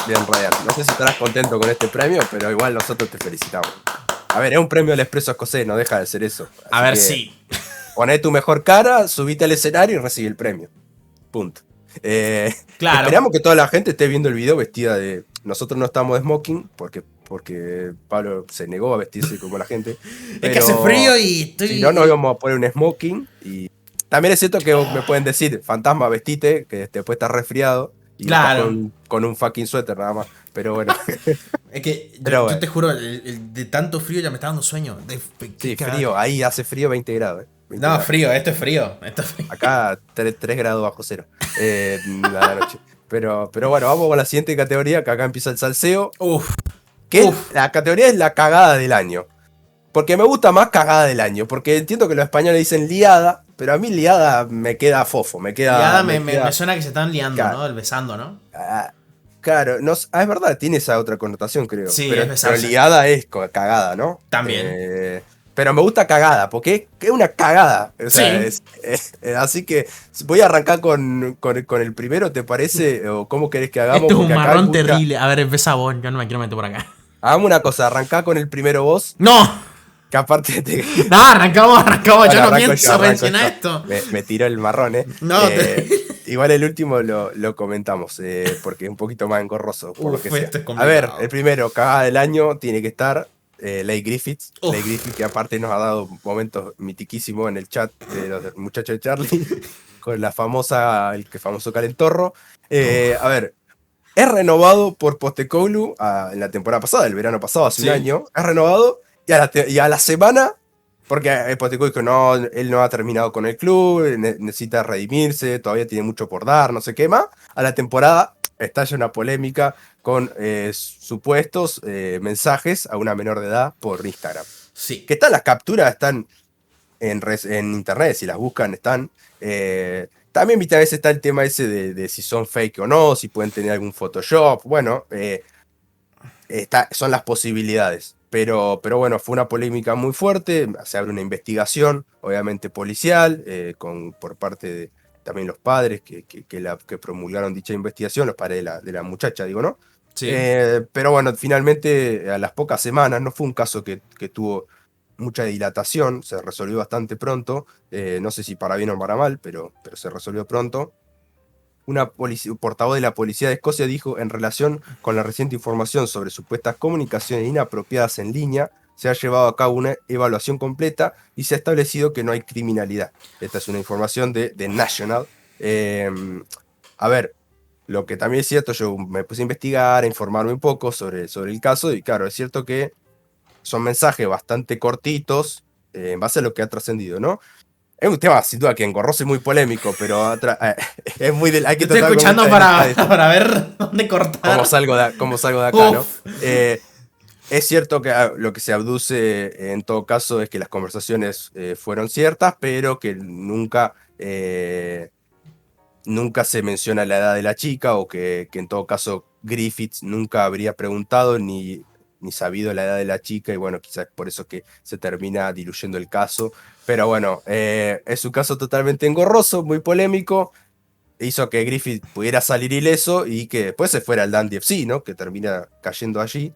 Speaker 2: Bien, Ryan. No sé si estarás contento con este premio, pero igual nosotros te felicitamos. A ver, es un premio del Expreso escocés, no deja de ser eso.
Speaker 1: A
Speaker 2: Así
Speaker 1: ver
Speaker 2: que
Speaker 1: si.
Speaker 2: poné tu mejor cara, subite al escenario y recibí el premio. Punto.
Speaker 1: Claro.
Speaker 2: Esperamos que toda la gente esté viendo el video vestida de... Nosotros no estamos de smoking porque Pablo se negó a vestirse como la gente.
Speaker 1: Es que hace
Speaker 2: Pero
Speaker 1: frío y
Speaker 2: si no, nos
Speaker 1: estoy.
Speaker 2: íbamos a poner un smoking. Y también es cierto que me pueden decir, fantasma, vestite, que después estás resfriado y estás
Speaker 1: Claro.
Speaker 2: con un fucking suéter nada más. Pero bueno,
Speaker 1: Es que yo,
Speaker 2: pero
Speaker 1: yo
Speaker 2: bueno.
Speaker 1: te juro, de tanto frío ya me está dando sueño. Qué
Speaker 2: Sí,
Speaker 1: cagada.
Speaker 2: frío. Ahí hace frío 20 grados. 20
Speaker 1: No,
Speaker 2: grados.
Speaker 1: frío, esto es frío. Esto es frío.
Speaker 2: Acá 3 grados bajo cero. A la noche. Pero bueno, vamos con la siguiente categoría, que acá empieza el salseo.
Speaker 1: Uf,
Speaker 2: Que
Speaker 1: uf.
Speaker 2: la categoría es la cagada del año. Porque me gusta más cagada del año. Porque entiendo que los españoles dicen liada, pero a mí liada me queda fofo. Me queda.
Speaker 1: Liada
Speaker 2: Me
Speaker 1: me
Speaker 2: queda.
Speaker 1: suena que se están liando,
Speaker 2: ca-
Speaker 1: ¿no? El besando, ¿no?
Speaker 2: ah, Claro, no, es verdad, tiene esa otra connotación, creo.
Speaker 1: Sí, es
Speaker 2: Pero
Speaker 1: besarse.
Speaker 2: liada es cagada, ¿no?
Speaker 1: También.
Speaker 2: Pero me gusta cagada, porque es una cagada. O sea,
Speaker 1: Sí.
Speaker 2: así que voy a arrancar con el primero, ¿te parece? ¿O cómo querés que hagamos?
Speaker 1: Esto es un
Speaker 2: Porque acá hay
Speaker 1: marrón
Speaker 2: mucha.
Speaker 1: terrible. A ver, empieza vos, yo no me quiero meter por acá.
Speaker 2: Hagamos una cosa, arrancá con el primero vos,
Speaker 1: ¡No!
Speaker 2: que aparte te.
Speaker 1: No, arrancamos.
Speaker 2: Bueno,
Speaker 1: Yo no
Speaker 2: arranco yo,
Speaker 1: pienso
Speaker 2: arranco
Speaker 1: mencionar
Speaker 2: yo.
Speaker 1: esto.
Speaker 2: Me tiró el marrón, ¿eh?
Speaker 1: No,
Speaker 2: Igual el último lo comentamos, porque es un poquito más engorroso, por lo que
Speaker 1: uf,
Speaker 2: sea.
Speaker 1: esto es
Speaker 2: A ver,
Speaker 1: complicado.
Speaker 2: el primero, cagada del año, tiene que estar Leigh Griffiths. Leigh
Speaker 1: Uf.
Speaker 2: Griffiths, que aparte nos ha dado momentos mitiquísimos en el chat de los muchachos de Charlie, con la famosa, el que famoso calentorro. A
Speaker 1: Uf.
Speaker 2: ver, es renovado por Postecoglou en la temporada pasada, el verano pasado, hace un
Speaker 1: Sí.
Speaker 2: año. Es renovado y a la semana Porque Postecoglou dijo, no, él no ha terminado con el club, necesita redimirse, todavía tiene mucho por dar, no sé qué más. A la temporada estalla una polémica con supuestos mensajes a una menor de edad por Instagram.
Speaker 1: Sí.
Speaker 2: Que están las capturas, están en internet, si las buscan, están. También, viste, a veces está el tema ese de si son fake o no, si pueden tener algún Photoshop. Bueno, son las posibilidades. Pero bueno, fue una polémica muy fuerte. Se abre una investigación, obviamente policial, por parte de también los padres que promulgaron dicha investigación, los padres de la muchacha, digo, ¿no?
Speaker 1: Sí.
Speaker 2: Pero bueno, finalmente, a las pocas semanas, no fue un caso que tuvo mucha dilatación, se resolvió bastante pronto. No sé si para bien o para mal, pero se resolvió pronto. Un portavoz de la policía de Escocia dijo, en relación con la reciente información sobre supuestas comunicaciones inapropiadas en línea, se ha llevado a cabo una evaluación completa y se ha establecido que no hay criminalidad. Esta es una información de National. A ver, lo que también es cierto, yo me puse a investigar, a informarme un poco sobre el caso, y claro, es cierto que son mensajes bastante cortitos en base a lo que ha trascendido, ¿no? Es un tema sin duda que engorroso y muy polémico, pero es hay que
Speaker 1: Te estoy
Speaker 2: tratar con
Speaker 1: escuchando
Speaker 2: mucha delicadeza.
Speaker 1: para ver dónde cortar.
Speaker 2: Cómo salgo de acá, ¿no?
Speaker 1: Uf.
Speaker 2: Es cierto que lo que se abduce en todo caso es que las conversaciones fueron ciertas, pero que nunca se menciona la edad de la chica, o que en todo caso Griffiths nunca habría preguntado ni sabido la edad de la chica, y bueno, quizás por eso que se termina diluyendo el caso. Pero bueno, es un caso totalmente engorroso, muy polémico. Hizo que Griffith pudiera salir ileso y que después se fuera al Dundee FC, ¿no? Que termina cayendo allí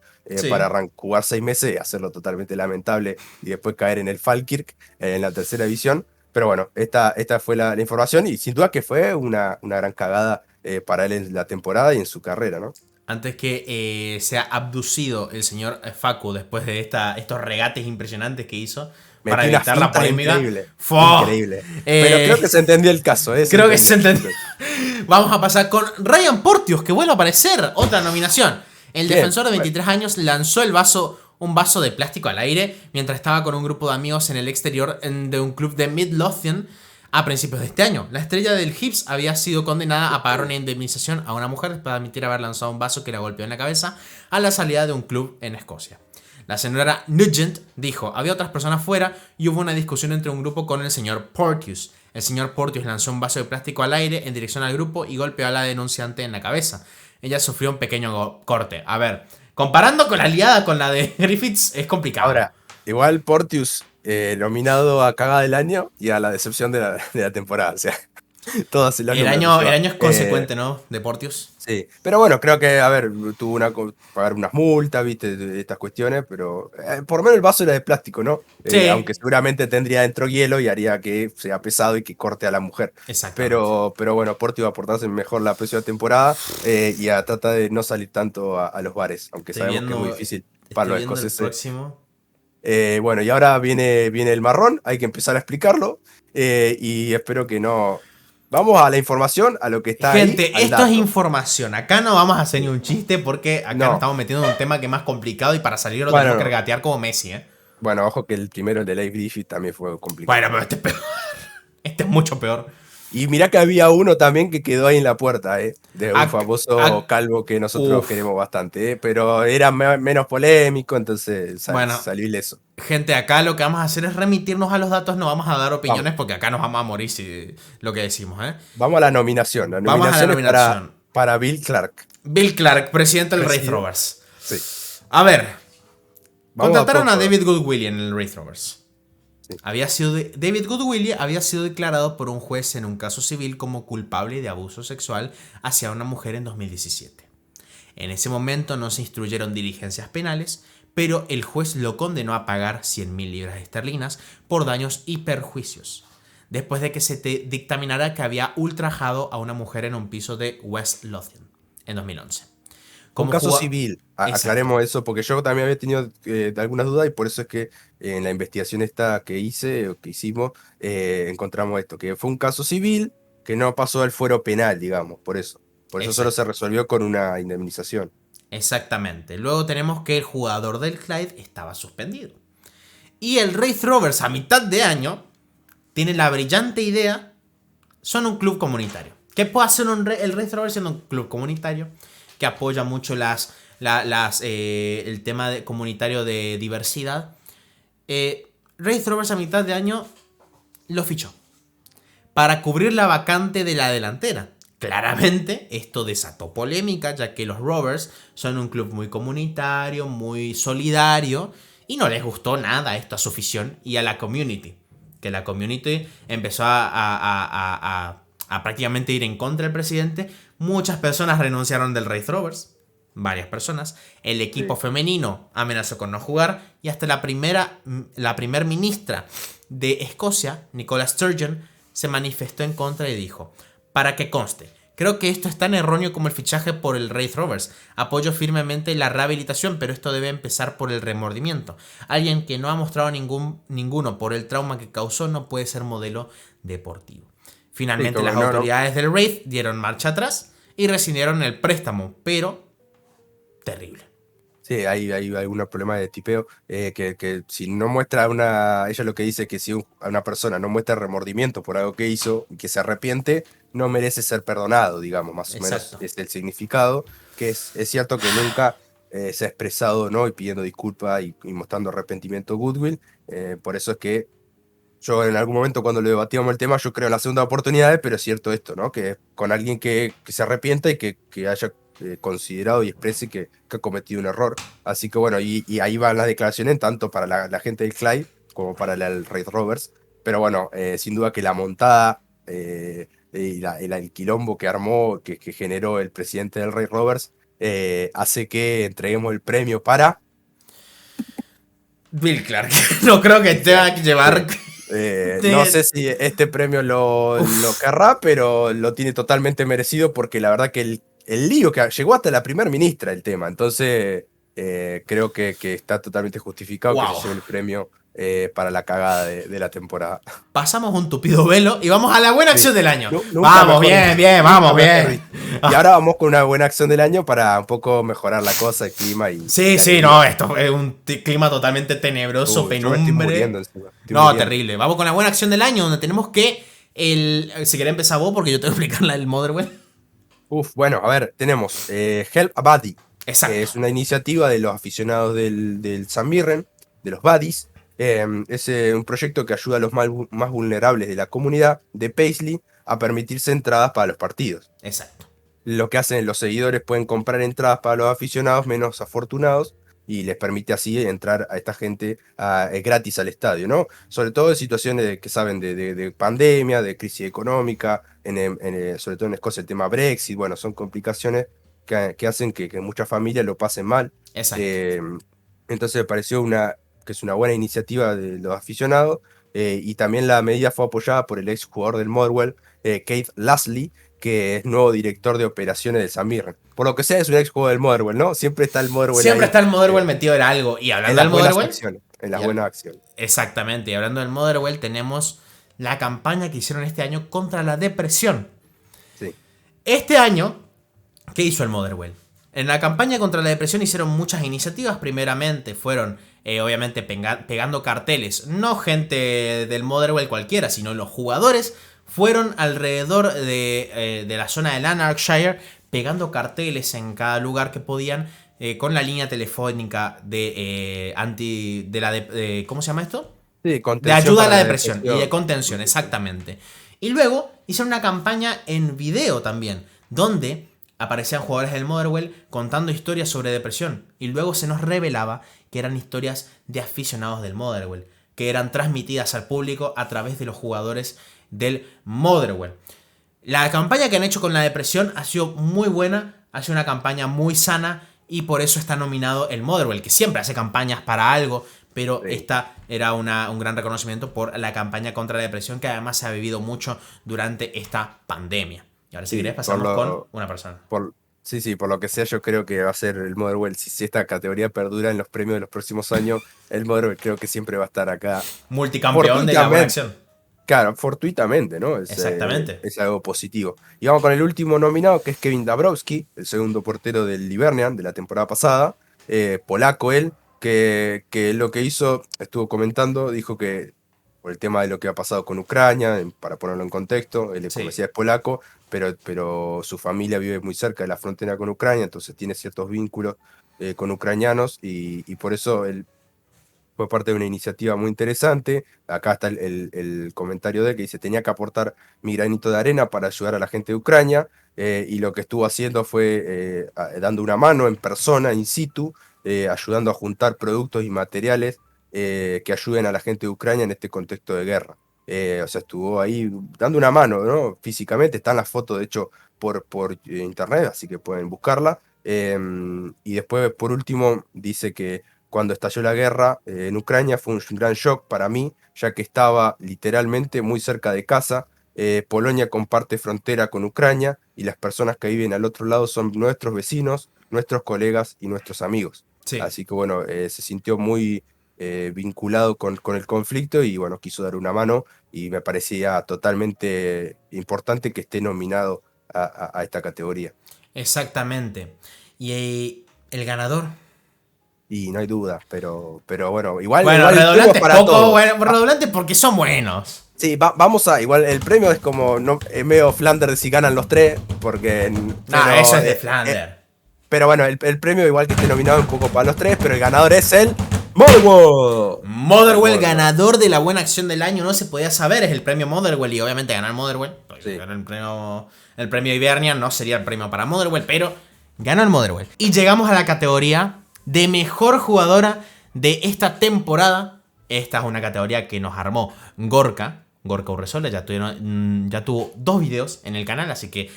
Speaker 2: para
Speaker 1: Sí.
Speaker 2: jugar 6 meses, hacerlo totalmente lamentable y después caer en el Falkirk, en la tercera división. Pero bueno, esta fue la información, y sin duda que fue una gran cagada para él en la temporada y en su carrera, ¿no?
Speaker 1: Antes que sea abducido el señor Facu después de estos regates impresionantes que hizo para
Speaker 2: Metí unas
Speaker 1: evitar la
Speaker 2: fintas
Speaker 1: polémica.
Speaker 2: increíbles,
Speaker 1: ¡Fua!
Speaker 2: increíble. Pero creo que se entendió el caso, ¿eh?
Speaker 1: Creo que se entendió. Vamos a pasar con Ryan Porteous, que vuelve a aparecer. Otra nominación. El
Speaker 2: Bien,
Speaker 1: defensor de
Speaker 2: bueno.
Speaker 1: 23 años lanzó un vaso de plástico al aire mientras estaba con un grupo de amigos en el exterior de un club de Midlothian a principios de este año. La estrella del Hibs había sido condenada a pagar una indemnización a una mujer después de admitir haber lanzado un vaso que la golpeó en la cabeza a la salida de un club en Escocia. La señora Nugent dijo, había otras personas fuera y hubo una discusión entre un grupo con el señor Porteous. El señor Porteous lanzó un vaso de plástico al aire en dirección al grupo y golpeó a la denunciante en la cabeza. Ella sufrió un pequeño corte. A ver, comparando con la liada con la de Griffiths, es complicado.
Speaker 2: Ahora, igual Porteous nominado a cagada del año y a la decepción de la temporada. O sea, todos los
Speaker 1: El
Speaker 2: números
Speaker 1: año,
Speaker 2: que
Speaker 1: el
Speaker 2: lleva.
Speaker 1: año es consecuente, ¿no? De Porteous.
Speaker 2: Sí, pero bueno, creo que, a ver, tuvo pagar unas multas, viste, de estas cuestiones, pero por lo menos el vaso era de plástico, ¿no?
Speaker 1: Sí.
Speaker 2: Aunque seguramente tendría dentro hielo y haría que sea pesado y que corte a la mujer.
Speaker 1: Exactamente.
Speaker 2: Pero bueno, Porto iba a portarse mejor la próxima temporada y a tratar de no salir tanto a los bares, aunque sabemos que es muy difícil para los
Speaker 1: el
Speaker 2: escoceses.
Speaker 1: próximo.
Speaker 2: Bueno, y ahora viene el marrón, hay que empezar a explicarlo y espero que no... Vamos a la información, a lo que está
Speaker 1: Gente,
Speaker 2: ahí.
Speaker 1: esto es información. Acá no vamos a hacer ni un chiste porque acá
Speaker 2: No.
Speaker 1: nos estamos metiendo en un tema que es más complicado y para salir lo
Speaker 2: Bueno,
Speaker 1: tenemos que
Speaker 2: no.
Speaker 1: regatear como Messi, ¿eh?
Speaker 2: Bueno, ojo que el primero, el de Live Griffith, también fue complicado.
Speaker 1: Bueno, pero este es peor. Este es mucho peor.
Speaker 2: Y mirá que había uno también que quedó ahí en la puerta, de un famoso calvo que nosotros queremos bastante, pero era menos polémico, entonces salió ileso.
Speaker 1: Gente, acá lo que vamos a hacer es remitirnos a los datos, no vamos a dar opiniones porque acá nos vamos a morir si lo que decimos, ¿eh?
Speaker 2: Vamos a la nominación. La
Speaker 1: Vamos a la nominación.
Speaker 2: Es para Bill Clark.
Speaker 1: Bill Clark, presidente del Wraith Rovers.
Speaker 2: Sí.
Speaker 1: A ver, contrataron a
Speaker 2: poco.
Speaker 1: David Goodwillie en el Wraith Rovers.
Speaker 2: Sí.
Speaker 1: David Goodwillie había sido declarado por un juez en un caso civil como culpable de abuso sexual hacia una mujer en 2017. En ese momento no se instruyeron diligencias penales, pero el juez lo condenó a pagar 100.000 libras esterlinas por daños y perjuicios, después de que se dictaminara que había ultrajado a una mujer en un piso de West Lothian en 2011.
Speaker 2: Un caso civil, aclaremos eso, porque yo también había tenido algunas dudas y por eso es que en la investigación que hicimos, encontramos esto, que fue un caso civil que no pasó al fuero penal, digamos, por eso. Por eso solo se resolvió con una indemnización.
Speaker 1: Exactamente. Luego tenemos que el jugador del Clyde estaba suspendido. Y el Wraith Rovers a mitad de año tiene la brillante idea, son un club comunitario. ¿Qué puede hacer el Wraith Rovers siendo un club comunitario? Que apoya mucho el tema comunitario de diversidad. Wraith Rovers a mitad de año lo fichó para cubrir la vacante de la delantera. Claramente esto desató polémica, ya que los Rovers son un club muy comunitario, muy solidario, y no les gustó nada esto a su afición y a la community. Que la community empezó a prácticamente ir en contra del presidente. Muchas personas renunciaron del Wraith Rovers. Varias personas. El equipo femenino amenazó con no jugar. Y hasta la primer ministra de Escocia, Nicola Sturgeon, se manifestó en contra y dijo: para que conste, creo que esto es tan erróneo como el fichaje por el Wraith Rovers. Apoyo firmemente la rehabilitación, pero esto debe empezar por el remordimiento. Alguien que no ha mostrado ninguno por el trauma que causó no puede ser modelo deportivo. Finalmente las autoridades del Wraith dieron marcha atrás y rescindieron el préstamo, pero terrible.
Speaker 2: Sí, hay algún problema de tipeo, que si no muestra ella lo que dice que si una persona no muestra remordimiento por algo que hizo y que se arrepiente, no merece ser perdonado, digamos, más o menos es el significado, que es cierto que nunca se ha expresado, ¿no? Y pidiendo disculpas y mostrando arrepentimiento goodwill, por eso es que yo en algún momento cuando lo debatíamos el tema, yo creo en la segunda oportunidad, pero es cierto esto, ¿no? Que con alguien que se arrepienta y que haya considerado y exprese que ha cometido un error. Así que bueno, y ahí van las declaraciones tanto para la gente del Clyde como para el Wraith Rovers. Pero bueno, sin duda que la montada y el quilombo que armó, que generó el presidente del Wraith Rovers, hace que entreguemos el premio para
Speaker 1: Bill Clark. No creo que tenga que llevar...
Speaker 2: no sé si este premio lo querrá, pero lo tiene totalmente merecido porque la verdad que el lío que llegó hasta la primer ministra el tema, entonces creo que está totalmente justificado que se lleve el premio para la cagada de la temporada.
Speaker 1: Pasamos un tupido velo y vamos a la buena acción del año. Vamos bien, vamos bien.
Speaker 2: Y ahora vamos con una buena acción del año para un poco mejorar la cosa, el clima.
Speaker 1: No, esto es un clima totalmente tenebroso, penumbre. Terrible. Vamos con la buena acción del año, donde tenemos que si querés empezar vos, porque yo tengo que explicar la del Motherwell.
Speaker 2: Bueno, a ver, tenemos Help a Buddy.
Speaker 1: Exacto.
Speaker 2: Es una iniciativa de los aficionados del St. Mirren, de los Buddies. Es un proyecto que ayuda a los más vulnerables de la comunidad de Paisley a permitirse entradas para los partidos.
Speaker 1: Exacto.
Speaker 2: Lo que hacen los seguidores, pueden comprar entradas para los aficionados menos afortunados y les permite así entrar a esta gente gratis al estadio, ¿no? Sobre todo en situaciones que saben de pandemia, de crisis económica, sobre todo en Escocia el tema Brexit, bueno, son complicaciones que hacen que muchas familias lo pasen mal.
Speaker 1: Exacto.
Speaker 2: Entonces me pareció que es una buena iniciativa de los aficionados, y también la medida fue apoyada por el ex jugador del Motherwell, Keith Lasley, que es nuevo director de operaciones de St. Mirren. Por lo que sea, es un ex jugador del Motherwell, ¿no? Siempre está el Motherwell.
Speaker 1: Siempre está el Motherwell metido en algo. Y hablando del Motherwell,
Speaker 2: en las buenas acciones.
Speaker 1: Exactamente. Y hablando del Motherwell, tenemos la campaña que hicieron este año contra la depresión.
Speaker 2: Sí.
Speaker 1: Este año, ¿qué hizo el Motherwell? En la campaña contra la depresión hicieron muchas iniciativas. Primeramente fueron, obviamente, pegando carteles. No gente del Motherwell cualquiera, sino los jugadores. Fueron alrededor de la zona de Lanarkshire pegando carteles en cada lugar que podían, con la línea telefónica ¿cómo se llama esto?
Speaker 2: Sí,
Speaker 1: de ayuda a la depresión y de contención, exactamente. Y luego hicieron una campaña en video también, donde aparecían jugadores del Motherwell contando historias sobre depresión. Y luego se nos revelaba que eran historias de aficionados del Motherwell, que eran transmitidas al público a través de los jugadores del Motherwell. La campaña que han hecho con la depresión ha sido muy buena, ha sido una campaña muy sana y por eso está nominado el Motherwell, que siempre hace campañas para algo, pero sí, esta era un gran reconocimiento por la campaña contra la depresión, que además se ha vivido mucho durante esta pandemia. Y ahora si querés pasamos con una persona.
Speaker 2: Sí, por lo que sea, yo creo que va a ser el Motherwell. Si esta categoría perdura en los premios de los próximos años, el Motherwell creo que siempre va a estar acá.
Speaker 1: Multicampeón de la buena acción.
Speaker 2: Claro, fortuitamente, ¿no?
Speaker 1: Exactamente.
Speaker 2: Es algo positivo. Y vamos con el último nominado, que es Kevin Dabrowski, el segundo portero del Hibernian de la temporada pasada. Polaco él, que lo que hizo, estuvo comentando, dijo que por el tema de lo que ha pasado con Ucrania, para ponerlo en contexto, él, como
Speaker 1: Sí.
Speaker 2: decía, es polaco, pero su familia vive muy cerca de la frontera con Ucrania, entonces tiene ciertos vínculos con ucranianos y por eso él fue parte de una iniciativa muy interesante. Acá está el comentario de él que dice, tenía que aportar mi granito de arena para ayudar a la gente de Ucrania, y lo que estuvo haciendo fue dando una mano en persona, in situ, ayudando a juntar productos y materiales que ayuden a la gente de Ucrania en este contexto de guerra. O sea, estuvo ahí dando una mano, ¿no? Físicamente, están las fotos, de hecho, por internet, así que pueden buscarla. Y después, por último, dice que cuando estalló la guerra en Ucrania fue un gran shock para mí, ya que estaba literalmente muy cerca de casa. Polonia comparte frontera con Ucrania y las personas que viven al otro lado son nuestros vecinos, nuestros colegas y nuestros amigos.
Speaker 1: Sí.
Speaker 2: Así que bueno, se sintió muy vinculado con el conflicto y bueno, quiso dar una mano y me parecía totalmente importante que esté nominado a esta categoría.
Speaker 1: Exactamente. Y el ganador.
Speaker 2: Y no hay duda, pero bueno, igual,
Speaker 1: Bueno,
Speaker 2: igual el premio es
Speaker 1: redoblantes
Speaker 2: para
Speaker 1: poco,
Speaker 2: todos.
Speaker 1: bueno, redoblantes porque son buenos.
Speaker 2: Sí, vamos a, igual el premio es como, no, es medio Flanders si ganan los tres, porque,
Speaker 1: Nah, eso
Speaker 2: pero,
Speaker 1: es de Flander.
Speaker 2: pero bueno, el premio igual que esté nominado un poco para los tres, pero el ganador es el Motherwell.
Speaker 1: Motherwell, ganador de la buena acción del año, no se podía saber, es el premio Motherwell y obviamente ganar Motherwell,
Speaker 2: Sí.
Speaker 1: ganar el premio Hibernian no sería el premio para Motherwell, pero ganó el Motherwell. Y llegamos a la categoría de mejor jugadora de esta temporada. Esta es una categoría que nos armó Gorka Urresola, ya tuvo 2 videos en el canal, así que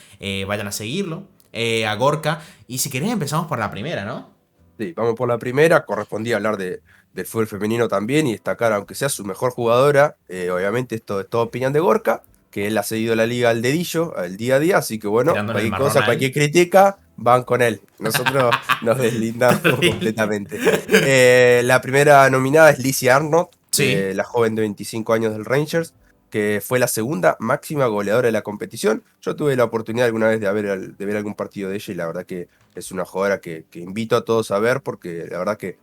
Speaker 1: vayan a seguirlo, a Gorka. Y si querés empezamos por la primera, ¿no?
Speaker 2: Sí, vamos por la primera, correspondía hablar del fútbol femenino también y destacar, aunque sea su mejor jugadora, obviamente esto es toda opinión de Gorka, que él ha seguido la liga al dedillo, al día a día, así que bueno,
Speaker 1: Tirándole el
Speaker 2: cualquier
Speaker 1: marrón
Speaker 2: cosa,
Speaker 1: a él.
Speaker 2: cualquier crítica, van con él. Nosotros nos deslindamos completamente. La primera nominada es Lizzie Arnott,
Speaker 1: Sí.
Speaker 2: la joven de 25 años del Rangers, que fue la segunda máxima goleadora de la competición. Yo tuve la oportunidad alguna vez de ver algún partido de ella y la verdad que es una jugadora que invito a todos a ver porque la verdad que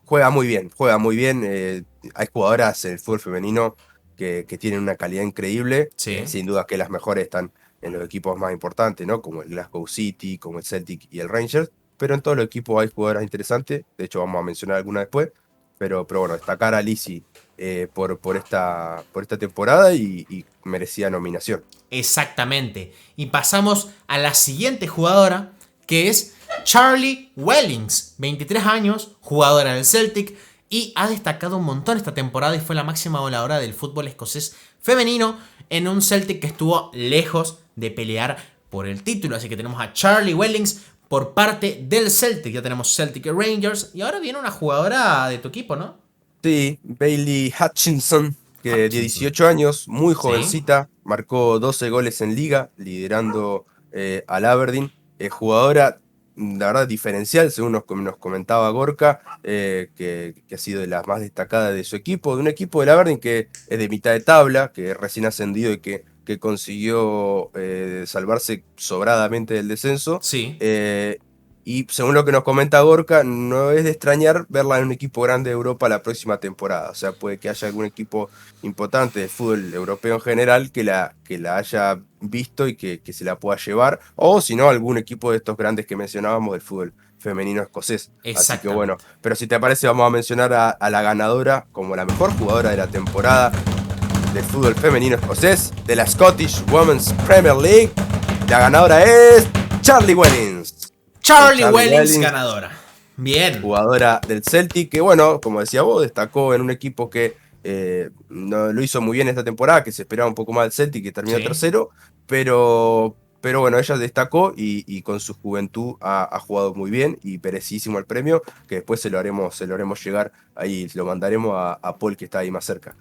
Speaker 2: juega muy bien, juega muy bien. Hay jugadoras en el fútbol femenino que tienen una calidad increíble,
Speaker 1: Sí.
Speaker 2: sin duda que las mejores están en los equipos más importantes, ¿no? Como el Glasgow City, como el Celtic y el Rangers, pero en todos los equipos hay jugadoras interesantes, de hecho vamos a mencionar alguna después, pero bueno, destacar a Lizzie por esta temporada y merecía nominación.
Speaker 1: Exactamente. Y pasamos a la siguiente jugadora, que es Charlie Wellings, 23 años, jugadora del Celtic, y ha destacado un montón esta temporada y fue la máxima goleadora del fútbol escocés femenino en un Celtic que estuvo lejos de pelear por el título. Así que tenemos a Charlie Wellings por parte del Celtic. Ya tenemos Celtic y Rangers. Y ahora viene una jugadora de tu equipo, ¿no?
Speaker 2: Sí, Bailey Hutchinson, que de 18 años, muy
Speaker 1: Sí.
Speaker 2: jovencita, marcó 12 goles en liga, liderando al Aberdeen. Jugadora, la verdad, diferencial, según nos comentaba Gorka, que ha sido de las más destacadas de su equipo, de un equipo del Aberdeen que es de mitad de tabla, que es recién ascendido y que consiguió salvarse sobradamente del descenso.
Speaker 1: Sí.
Speaker 2: Y según lo que nos comenta Gorka, no es de extrañar verla en un equipo grande de Europa la próxima temporada. O sea, puede que haya algún equipo importante de fútbol europeo en general que la haya visto y que se la pueda llevar. O si no, algún equipo de estos grandes que mencionábamos del fútbol femenino escocés. Así que bueno,
Speaker 1: Exactamente.
Speaker 2: pero si te parece vamos a mencionar a la ganadora como la mejor jugadora de la temporada del fútbol femenino escocés, de la Scottish Women's Premier League. La ganadora es Charlie Wellings.
Speaker 1: Charlie Wellings, ganadora. Bien.
Speaker 2: Jugadora del Celtic, que bueno, como decía vos, destacó en un equipo que no lo hizo muy bien esta temporada, que se esperaba un poco más del Celtic, que terminó tercero, pero bueno, ella destacó y con su juventud ha jugado muy bien y merecísimo el premio, que después se lo haremos llegar, ahí lo mandaremos a Paul, que está ahí más cerca.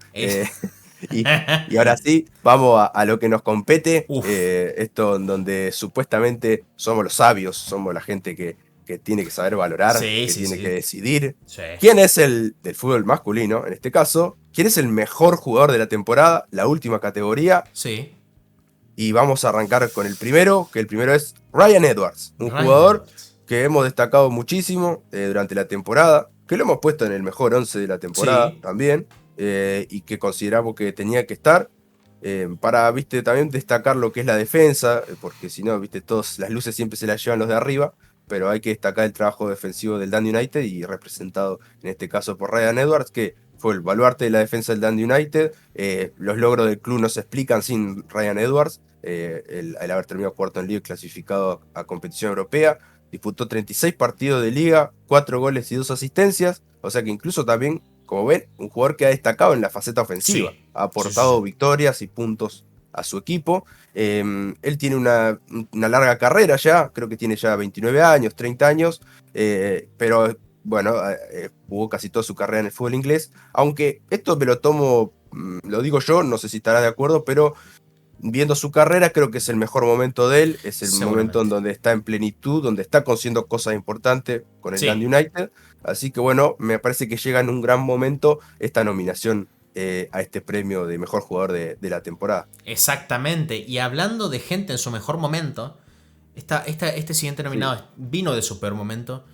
Speaker 2: Y ahora sí, vamos a lo que nos compete, esto en donde supuestamente somos los sabios, somos la gente que tiene que saber valorar, que tiene que decidir.
Speaker 1: Sí.
Speaker 2: ¿Quién es el del fútbol masculino, en este caso? ¿Quién es el mejor jugador de la temporada? La última categoría.
Speaker 1: Sí.
Speaker 2: Y vamos a arrancar con el primero, que el primero es Ryan Edwards, un jugador que hemos destacado muchísimo durante la temporada, que lo hemos puesto en el mejor 11 de la temporada
Speaker 1: Sí.
Speaker 2: también, y que consideramos que tenía que estar. Para, viste, también destacar lo que es la defensa, porque si no, viste, todas las luces siempre se las llevan los de arriba, pero hay que destacar el trabajo defensivo del Dundee United y representado en este caso por Ryan Edwards, que fue el baluarte de la defensa del Dundee United. Los logros del club no se explican sin Ryan Edwards, el haber terminado cuarto en liga y clasificado a competición europea. Disputó 36 partidos de liga, 4 goles y 2 asistencias, o sea que incluso también, como ven, un jugador que ha destacado en la faceta ofensiva,
Speaker 1: Sí.
Speaker 2: ha
Speaker 1: Sí, sí,
Speaker 2: aportado
Speaker 1: sí.
Speaker 2: victorias y puntos a su equipo. Él tiene una larga carrera ya, creo que tiene ya 29 años, 30 años, pero bueno, jugó casi toda su carrera en el fútbol inglés, aunque esto me lo tomo, lo digo yo, no sé si estará de acuerdo, pero viendo su carrera, creo que es el mejor momento de él, es el momento en
Speaker 1: Seguramente.
Speaker 2: donde está en plenitud, donde está consiguiendo cosas importantes con el Dundee
Speaker 1: Sí.
Speaker 2: United. Así que bueno, me parece que llega en un gran momento esta nominación a este premio de mejor jugador de la temporada.
Speaker 1: Exactamente. Y hablando de gente en su mejor momento, este siguiente
Speaker 2: Sí,
Speaker 1: nominado vino de su peor momento,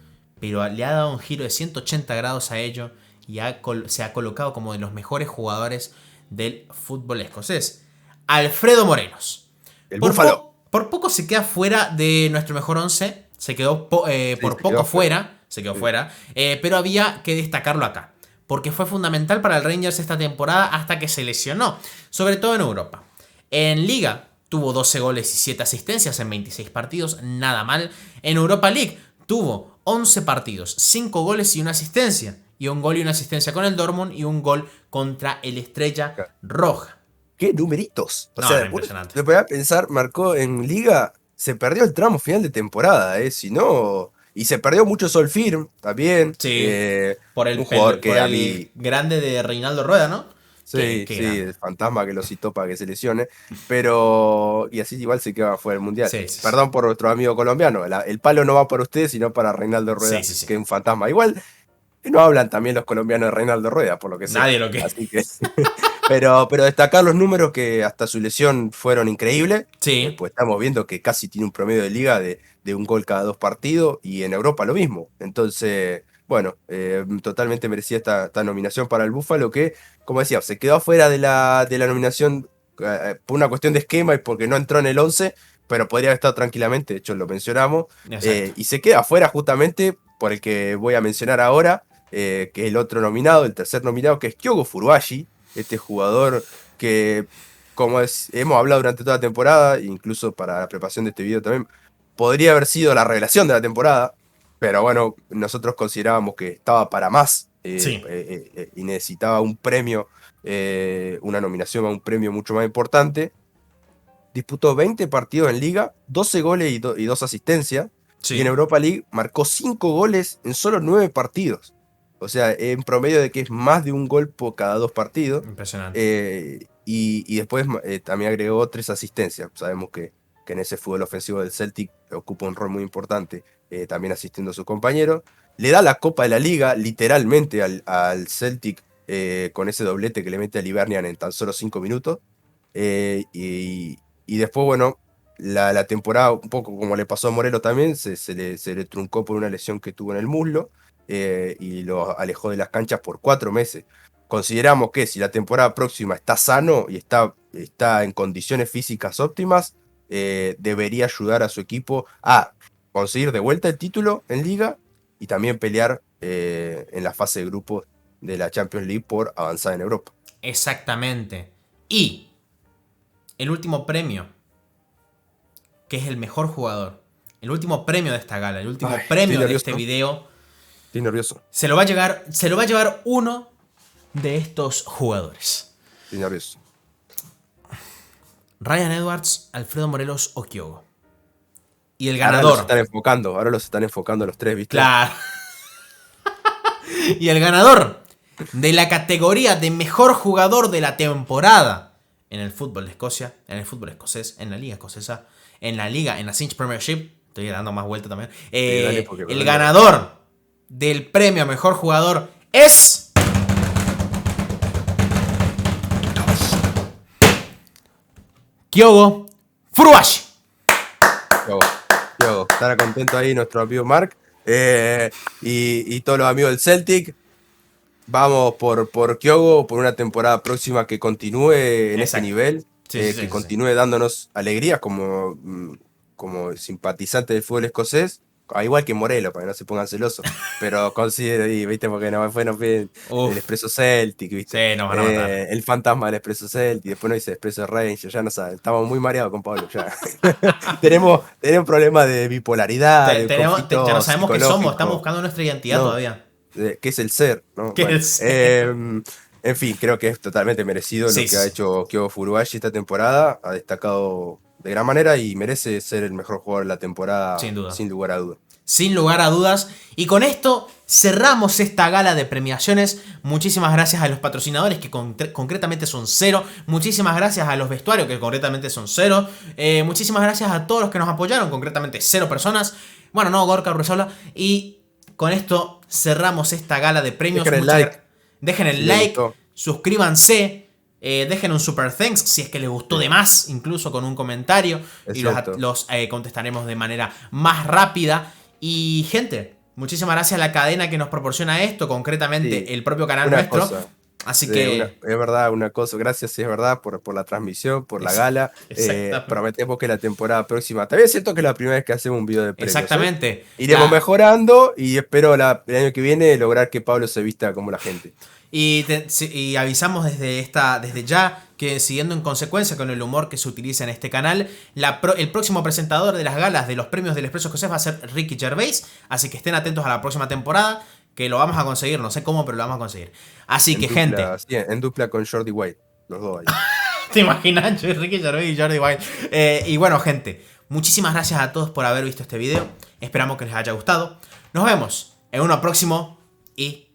Speaker 1: pero le ha dado un giro de 180 grados a ello y se ha colocado como de los mejores jugadores del fútbol escocés. Alfredo Morelos.
Speaker 2: el Búfalo.
Speaker 1: Por poco se queda fuera de nuestro mejor 11. Se quedó
Speaker 2: Sí,
Speaker 1: por
Speaker 2: se quedó
Speaker 1: poco
Speaker 2: afuera.
Speaker 1: fuera. Se quedó
Speaker 2: Sí.
Speaker 1: fuera. Pero había que destacarlo acá. Porque fue fundamental para el Rangers esta temporada hasta que se lesionó. Sobre todo en Europa. En Liga tuvo 12 goles y 7 asistencias en 26 partidos. Nada mal. En Europa League tuvo 11 partidos, 5 goles y una asistencia. Y un gol y una asistencia con el Dortmund y un gol contra el Estrella Roja.
Speaker 2: ¡Qué numeritos! O
Speaker 1: No,
Speaker 2: sea,
Speaker 1: no, impresionante.
Speaker 2: te podía pensar, marcó en Liga, se perdió el tramo final de temporada, si no. Y se perdió mucho Solfirm también.
Speaker 1: Sí,
Speaker 2: Un jugador
Speaker 1: por
Speaker 2: que a
Speaker 1: el
Speaker 2: mí.
Speaker 1: grande de Reinaldo Rueda, ¿no?
Speaker 2: Sí,
Speaker 1: Qué
Speaker 2: sí,
Speaker 1: grande.
Speaker 2: el fantasma que lo citó para que se lesione. Pero. Y así igual se queda fuera del mundial.
Speaker 1: Sí, sí, sí.
Speaker 2: Perdón por nuestro amigo colombiano. El palo no va para ustedes, sino para Reinaldo
Speaker 1: Sí,
Speaker 2: Rueda,
Speaker 1: sí, sí.
Speaker 2: que es un fantasma. Igual no hablan también los colombianos de Reinaldo Rueda, por lo que sé.
Speaker 1: Nadie lo que.
Speaker 2: Así que. Pero destacar los números que hasta su lesión fueron increíbles.
Speaker 1: Sí,
Speaker 2: Pues estamos viendo que casi tiene un promedio de liga de un gol cada 2 partidos. Y en Europa lo mismo. Entonces, bueno, totalmente merecía esta nominación para el Búfalo, que, como decía, se quedó afuera de la nominación por una cuestión de esquema y porque no entró en el 11, pero podría haber estado tranquilamente, de hecho lo mencionamos.
Speaker 1: exacto.
Speaker 2: Y se queda afuera justamente por el que voy a mencionar ahora, que es el otro nominado, el tercer nominado, que es Kyogo Furuhashi, este jugador que, como hemos hablado durante toda la temporada, incluso para la preparación de este video también, podría haber sido la revelación de la temporada, pero bueno, nosotros considerábamos que estaba para más,
Speaker 1: Sí,
Speaker 2: y necesitaba un premio, una nominación a un premio mucho más importante. Disputó 20 partidos en Liga, 12 goles y 2 asistencias, y en
Speaker 1: sí.
Speaker 2: Europa League marcó 5 goles en solo 9 partidos. O sea, en promedio de que es más de un gol por cada 2 partidos.
Speaker 1: Impresionante.
Speaker 2: Y después también agregó 3 asistencias. Sabemos que en ese fútbol ofensivo del Celtic ocupa un rol muy importante, también asistiendo a sus compañeros. Le da la Copa de la Liga literalmente al Celtic, con ese doblete que le mete a Hibernian en tan solo 5 minutos. Y después, bueno, la temporada, un poco como le pasó a Morelos también, se le truncó por una lesión que tuvo en el muslo, y lo alejó de las canchas por 4 meses. Consideramos que si la temporada próxima está sano y está en condiciones físicas óptimas, debería ayudar a su equipo a conseguir de vuelta el título en Liga y también pelear en la fase de grupos de la Champions League por avanzar en Europa.
Speaker 1: Exactamente. Y el último premio, que es el mejor jugador. El último premio de esta gala, el último
Speaker 2: Ay, estoy
Speaker 1: premio de
Speaker 2: nervioso,
Speaker 1: este video,
Speaker 2: estoy nervioso,
Speaker 1: se lo va a llevar uno de estos jugadores.
Speaker 2: estoy nervioso.
Speaker 1: Ryan Edwards, Alfredo Morelos o Kyogo. Y el
Speaker 2: Ahora los
Speaker 1: ganador.
Speaker 2: están enfocando los tres, ¿viste?
Speaker 1: Claro. Y el ganador de la categoría de mejor jugador de la temporada en el fútbol de Escocia, en el fútbol escocés, en la liga escocesa, en la Cinch Premiership, estoy dando más vuelta también.
Speaker 2: Sí, dale, porque
Speaker 1: El
Speaker 2: me
Speaker 1: ganador del premio a mejor jugador es Kyogo Furuhashi.
Speaker 2: duele. Yo, estará contento ahí nuestro amigo Mark. Y todos los amigos del Celtic. Vamos por Kyogo, por una temporada próxima que continúe en ese
Speaker 1: Exacto.
Speaker 2: nivel,
Speaker 1: Sí, sí,
Speaker 2: que
Speaker 1: sí, sí.
Speaker 2: continúe dándonos alegrías como simpatizante del fútbol escocés, igual que Morelos, para que no se pongan celosos, pero considero, y viste, porque nos fue el
Speaker 1: Uf,
Speaker 2: Expreso Celtic,
Speaker 1: sí,
Speaker 2: viste,
Speaker 1: nos van a matar.
Speaker 2: el fantasma del Expreso Celtic, después nos dice Expreso Ranger, ya no saben, estamos muy mareados con Pablo, ya. tenemos problemas de bipolaridad, de
Speaker 1: Ya no
Speaker 2: conflicto
Speaker 1: sabemos qué somos, estamos
Speaker 2: psicológico,
Speaker 1: buscando nuestra identidad
Speaker 2: ¿no?
Speaker 1: todavía.
Speaker 2: ¿Qué es el ser? ¿No?
Speaker 1: ¿Qué
Speaker 2: Bueno,
Speaker 1: es?
Speaker 2: en fin, creo que es totalmente merecido
Speaker 1: Sí,
Speaker 2: lo que
Speaker 1: sí,
Speaker 2: ha
Speaker 1: sí.
Speaker 2: hecho Kyogo Furuhashi esta temporada. Ha destacado de gran manera y merece ser el mejor jugador de la temporada,
Speaker 1: Sin duda.
Speaker 2: sin lugar a dudas.
Speaker 1: Sin lugar a dudas. Y con esto cerramos esta gala de premiaciones. Muchísimas gracias a los patrocinadores, que concretamente son 0. Muchísimas gracias a los vestuarios, que concretamente son 0. Muchísimas gracias a todos los que nos apoyaron, concretamente 0 personas. Bueno, no, Gorka Urresola. Y con esto cerramos esta gala de premios.
Speaker 2: Dejen el like
Speaker 1: Dejen
Speaker 2: si
Speaker 1: el
Speaker 2: les
Speaker 1: like,
Speaker 2: gustó.
Speaker 1: suscríbanse. Dejen un super thanks si es que les gustó de
Speaker 2: Sí,
Speaker 1: más, incluso con un comentario.
Speaker 2: es
Speaker 1: Y
Speaker 2: cierto.
Speaker 1: los contestaremos de manera más rápida. Y gente, muchísimas gracias a la cadena que nos proporciona esto,
Speaker 2: Sí,
Speaker 1: concretamente el propio canal
Speaker 2: una
Speaker 1: nuestro.
Speaker 2: cosa.
Speaker 1: Así que...
Speaker 2: Es verdad, una cosa, gracias, sí, es verdad, por la transmisión, por la gala.
Speaker 1: Exactamente.
Speaker 2: Prometemos que la temporada próxima, también siento que es la primera vez que hacemos un video de premios, ¿eh?
Speaker 1: Exactamente.
Speaker 2: Iremos mejorando y espero el año que viene lograr que Pablo se vista como la gente.
Speaker 1: Y avisamos desde ya que, siguiendo en consecuencia con el humor que se utiliza en este canal, el próximo presentador de las galas de los premios del Expreso Escocés va a ser Ricky Gervais. Así que estén atentos a la próxima temporada, que lo vamos a conseguir. No sé cómo, pero lo vamos a conseguir. Así que, gente,
Speaker 2: Sí, en dupla con Jordi White, los dos ahí.
Speaker 1: ¿te imaginas? Ricky Gervais y Jordi White. Y bueno, gente, muchísimas gracias a todos por haber visto este video. Esperamos que les haya gustado. Nos vemos en uno próximo y